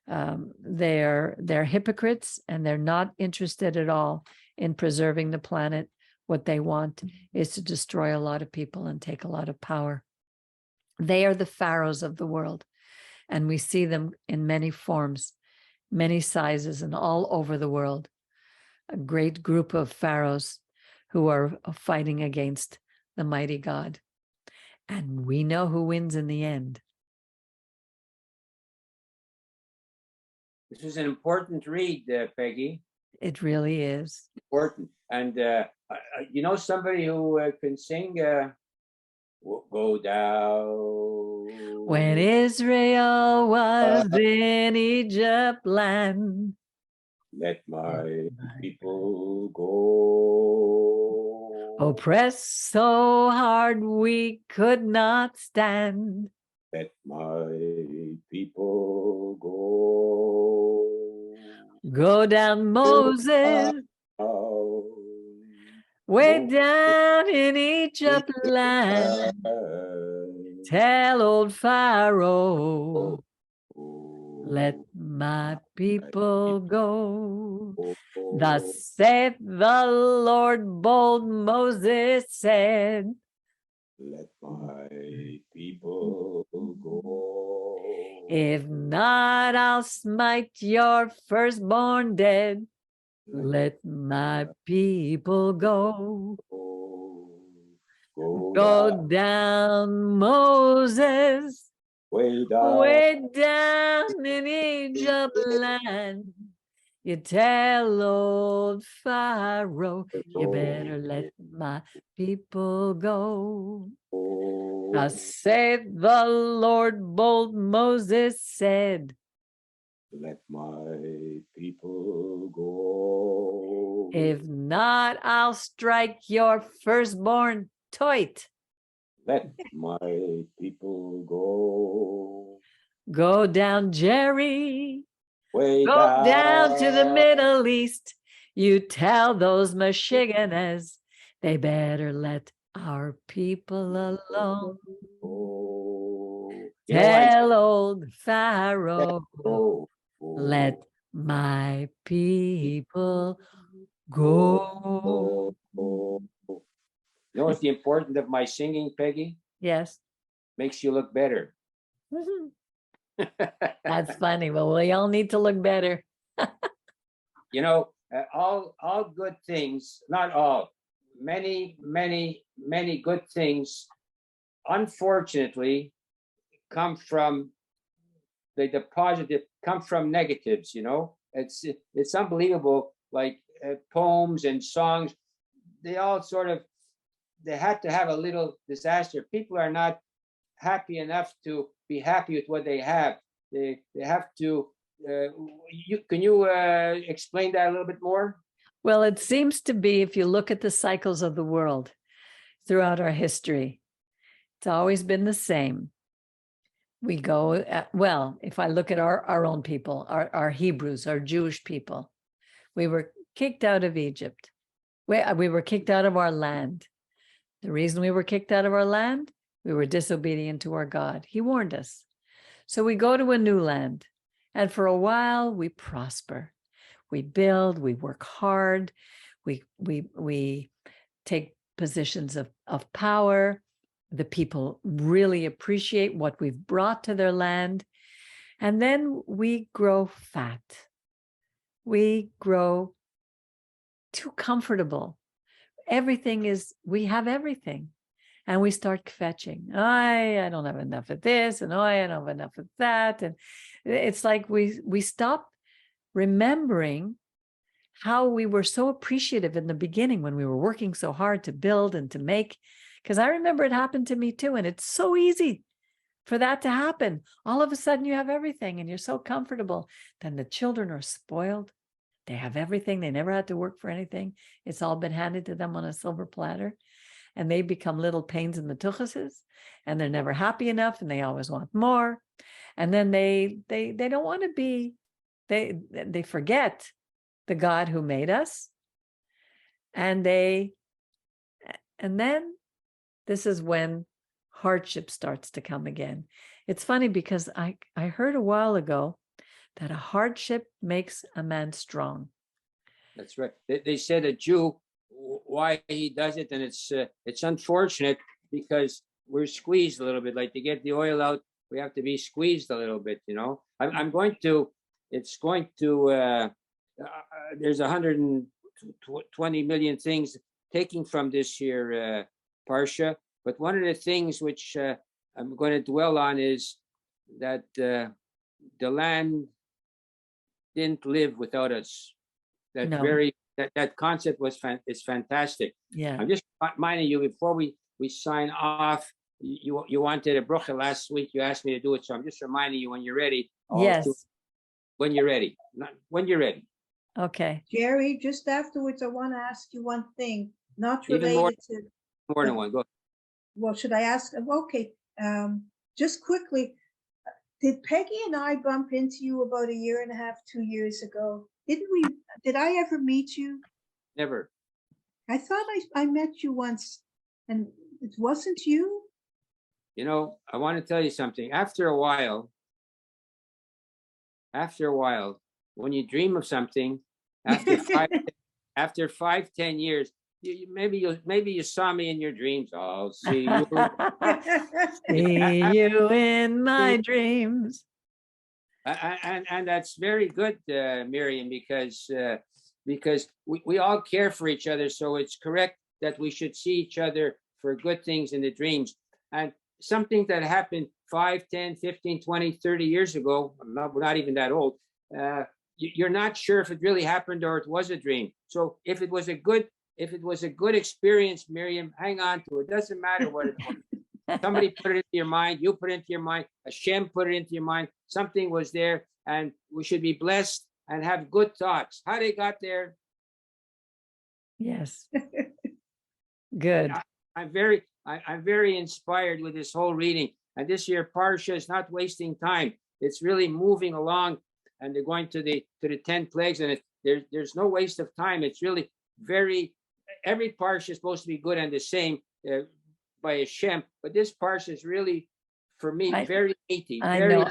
They're hypocrites, and they're not interested at all in preserving the planet. What they want is to destroy a lot of people and take a lot of power. They are the pharaohs of the world, and we see them in many forms, many sizes, and all over the world. A great group of pharaohs who are fighting against the mighty God. And we know who wins in the end. This is an important read, Peggy. It really is. Important. And you know somebody who can sing, Go Down. When Israel was in Egypt land, let my people go. oppressed so hard we could not stand. Let my people go. Go down, Moses. Way down in Egypt land, tell old Pharaoh, let my people go. Thus saith the Lord, bold Moses said, let my people go. if not, I'll smite your firstborn dead. Let my people go. Go down, Moses, Way down. way down in Egypt land. You tell old Pharaoh, you better let my people go. Thus saith the Lord, bold Moses said, let my people go. if not, I'll strike your firstborn toit. Let my people go. Go down, Jerry. Way Go down to the down. Middle East. You tell those Michiganers they better let our people alone. Oh. Tell old Pharaoh, Oh. let my people go. You know what's the importance of my singing, Peggy? Yes. Makes you look better. That's funny. Well, we all need to look better. You know, all good things, not all, many good things, unfortunately, come from the positive, come from negatives. You know, it's unbelievable. Like poems and songs, they all sort of, they had to have a little disaster. People are not happy enough to be happy with what they have. They have to. Can you explain that a little bit more? Well, it seems to be, if you look at the cycles of the world throughout our history, it's always been the same. We go, well, if I look at our own people, our Hebrews, our Jewish people, we were kicked out of Egypt. We were kicked out of our land. The reason we were kicked out of our land, we were disobedient to our God. He warned us. So we go to a new land, and for a while we prosper. We build, we work hard, we take positions of power. The people really appreciate what we've brought to their land. And then we grow fat. We grow too comfortable. Everything is, we have everything. And we start kvetching. I don't have enough of this, and I don't have enough of that. And it's like we stop remembering how we were so appreciative in the beginning when we were working so hard to build and to make. Because I remember it happened to me too. And it's so easy for that to happen. All of a sudden you have everything and you're so comfortable. Then the children are spoiled. They have everything. They never had to work for anything. It's all been handed to them on a silver platter. And they become little pains in the tuchuses, and they're never happy enough, and they always want more. And then they don't want to be, they forget the God who made us. And then this is when hardship starts to come again. It's funny because I heard a while ago that a hardship makes a man strong. That's right. They said a Jew, why he does it, and it's unfortunate because we're squeezed a little bit. Like to get the oil out, we have to be squeezed a little bit. You know, it's going to. There's 120 million things taking from this here parsha, but one of the things which I'm going to dwell on is that the land didn't live without us. That No. that concept is fantastic. Yeah. I'm just reminding you before we sign off. You wanted a bracha last week. You asked me to do it, so I'm just reminding you when you're ready. Yes. When you're ready. When you're ready. Okay. Jerry, just afterwards, I want to ask you one thing, not Even related to. more than one. Go. Well, should I ask? Okay, just quickly, did Peggy and I bump into you about 1.5 years, 2 years ago? Did I ever meet you? Never. I thought I met you once, and it wasn't you. You know, I want to tell you something. After a while, when you dream of something, after 10 years, maybe you saw me in your dreams. I'll see you. See you in my dreams. And that's very good, Miriam, because we all care for each other. So it's correct that we should see each other for good things in the dreams. And something that happened 5, 10, 15, 20, 30 years ago, we're not even that old, you're not sure if it really happened or it was a dream. So if it was a good experience, Miriam, hang on to it. It doesn't matter what it was. Somebody put it into your mind, you put it into your mind, Hashem put it into your mind, something was there, and we should be blessed and have good thoughts. How they got there? Yes. Good. I'm very inspired with this whole reading. And this year Parsha is not wasting time. It's really moving along, and they're going to the 10 plagues, and there's no waste of time. It's really every Parsha is supposed to be good and the same by Hashem, but this Parsha is really, for me, very meaty. I know.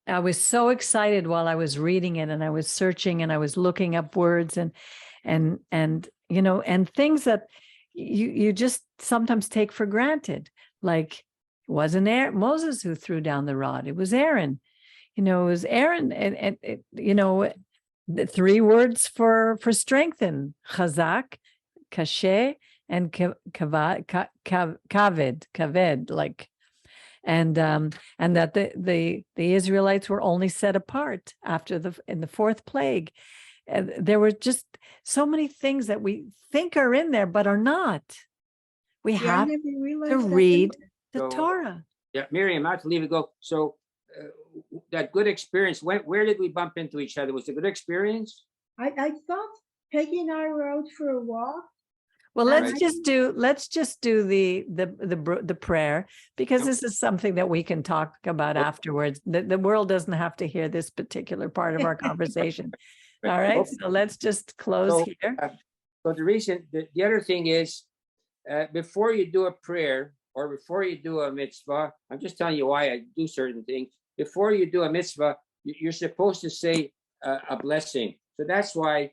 I was so excited while I was reading it, and I was searching, and I was looking up words and you know, and things that you just sometimes take for granted. Like, it wasn't Moses who threw down the rod; it was Aaron. You know, it was Aaron, and you know, the 3 words for strengthen: chazak, kashe, and kaved, like, and that the Israelites were only set apart after in the 4th plague. And there were just so many things that we think are in there but are not. We have to read the Torah. Yeah, Miriam, not to leave it go. So that good experience, where did we bump into each other? Was it a good experience? I thought Peggy and I were out for a walk. Well, let's just do the prayer, because this is something that we can talk about afterwards. The world doesn't have to hear this particular part of our conversation. All right, so let's just close here. So the other thing is, before you do a prayer or before you do a mitzvah, I'm just telling you why I do certain things. Before you do a mitzvah, you're supposed to say a blessing. So that's why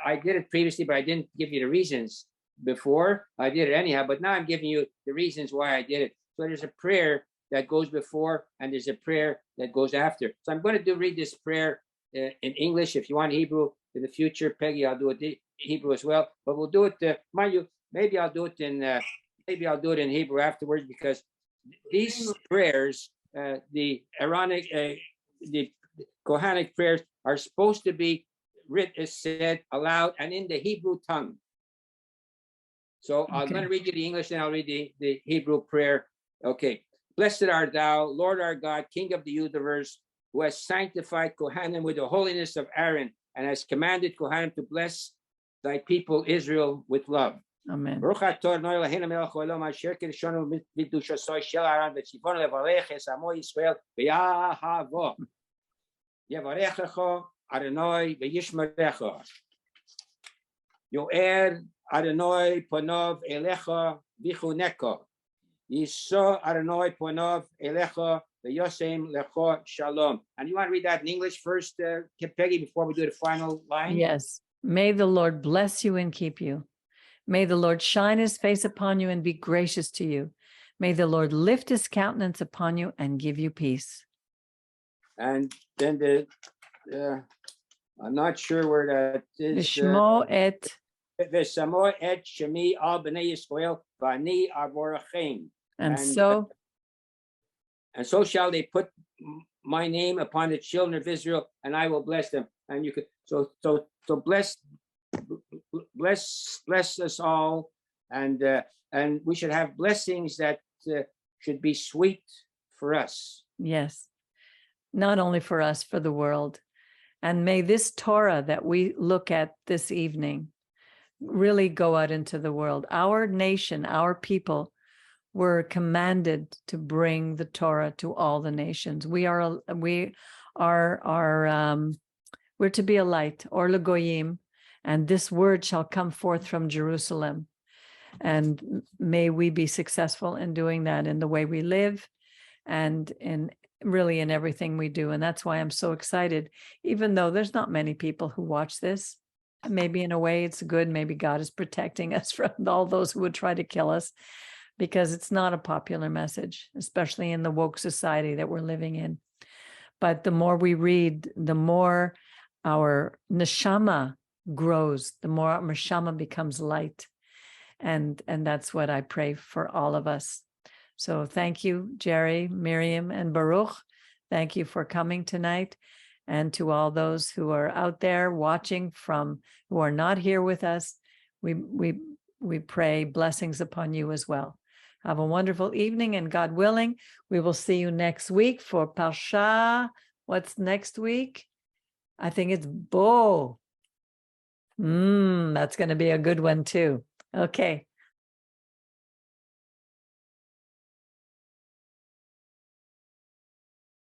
I did it previously, but I didn't give you the reasons before. I did it anyhow, but now I'm giving you the reasons why I did it. So there's a prayer that goes before, and there's a prayer that goes after. So I'm going to read this prayer in English. If you want Hebrew in the future, Peggy, I'll do it in Hebrew as well. But we'll do it. Mind you, maybe I'll do it in Hebrew afterwards, because these prayers, the Aaronic, the Kohanic prayers, are supposed to be said aloud and in the Hebrew tongue. So I'm going to read you the English, and I'll read the Hebrew prayer. Okay. Blessed art thou, Lord our God, King of the universe, who has sanctified Kohanim with the holiness of Aaron, and has commanded Kohanim to bless thy people Israel with love. Amen. Yo'er Adonai Ponov Elecha Vichuneka. Yisro Adonai Ponov Elecha V'yosem Lecho Shalom. And you want to read that in English first, Peggy, before we do the final line? Yes. May the Lord bless you and keep you. May the Lord shine his face upon you and be gracious to you. May the Lord lift his countenance upon you and give you peace. And then I'm not sure where that is. V'shmo et V'shamo et shemi al b'nei Yisrael v'ani avorachem. And so shall they put my name upon the children of Israel, and I will bless them. And you could so bless us all, and we should have blessings that should be sweet for us. Yes, not only for us, for the world. And may this Torah that we look at this evening really go out into the world. Our nation, our people, were commanded to bring the Torah to all the nations. We're to be a light, or legoyim, And this word shall come forth from Jerusalem. And may we be successful in doing that in the way we live and in really in everything we do. And that's why I'm so excited, even though there's not many people who watch this. Maybe in a way it's good. Maybe God is protecting us from all those who would try to kill us, because it's not a popular message, especially in the woke society that we're living in. But the more we read, the more our neshama grows, the more our neshama becomes light. And that's what I pray for all of us. So thank you, Jerry, Miriam, and Baruch. Thank you for coming tonight. And to all those who are out there watching who are not here with us, we pray blessings upon you as well. Have a wonderful evening, and God willing, we will see you next week for Parsha. What's next week? I think it's Bo. That's going to be a good one too. Okay.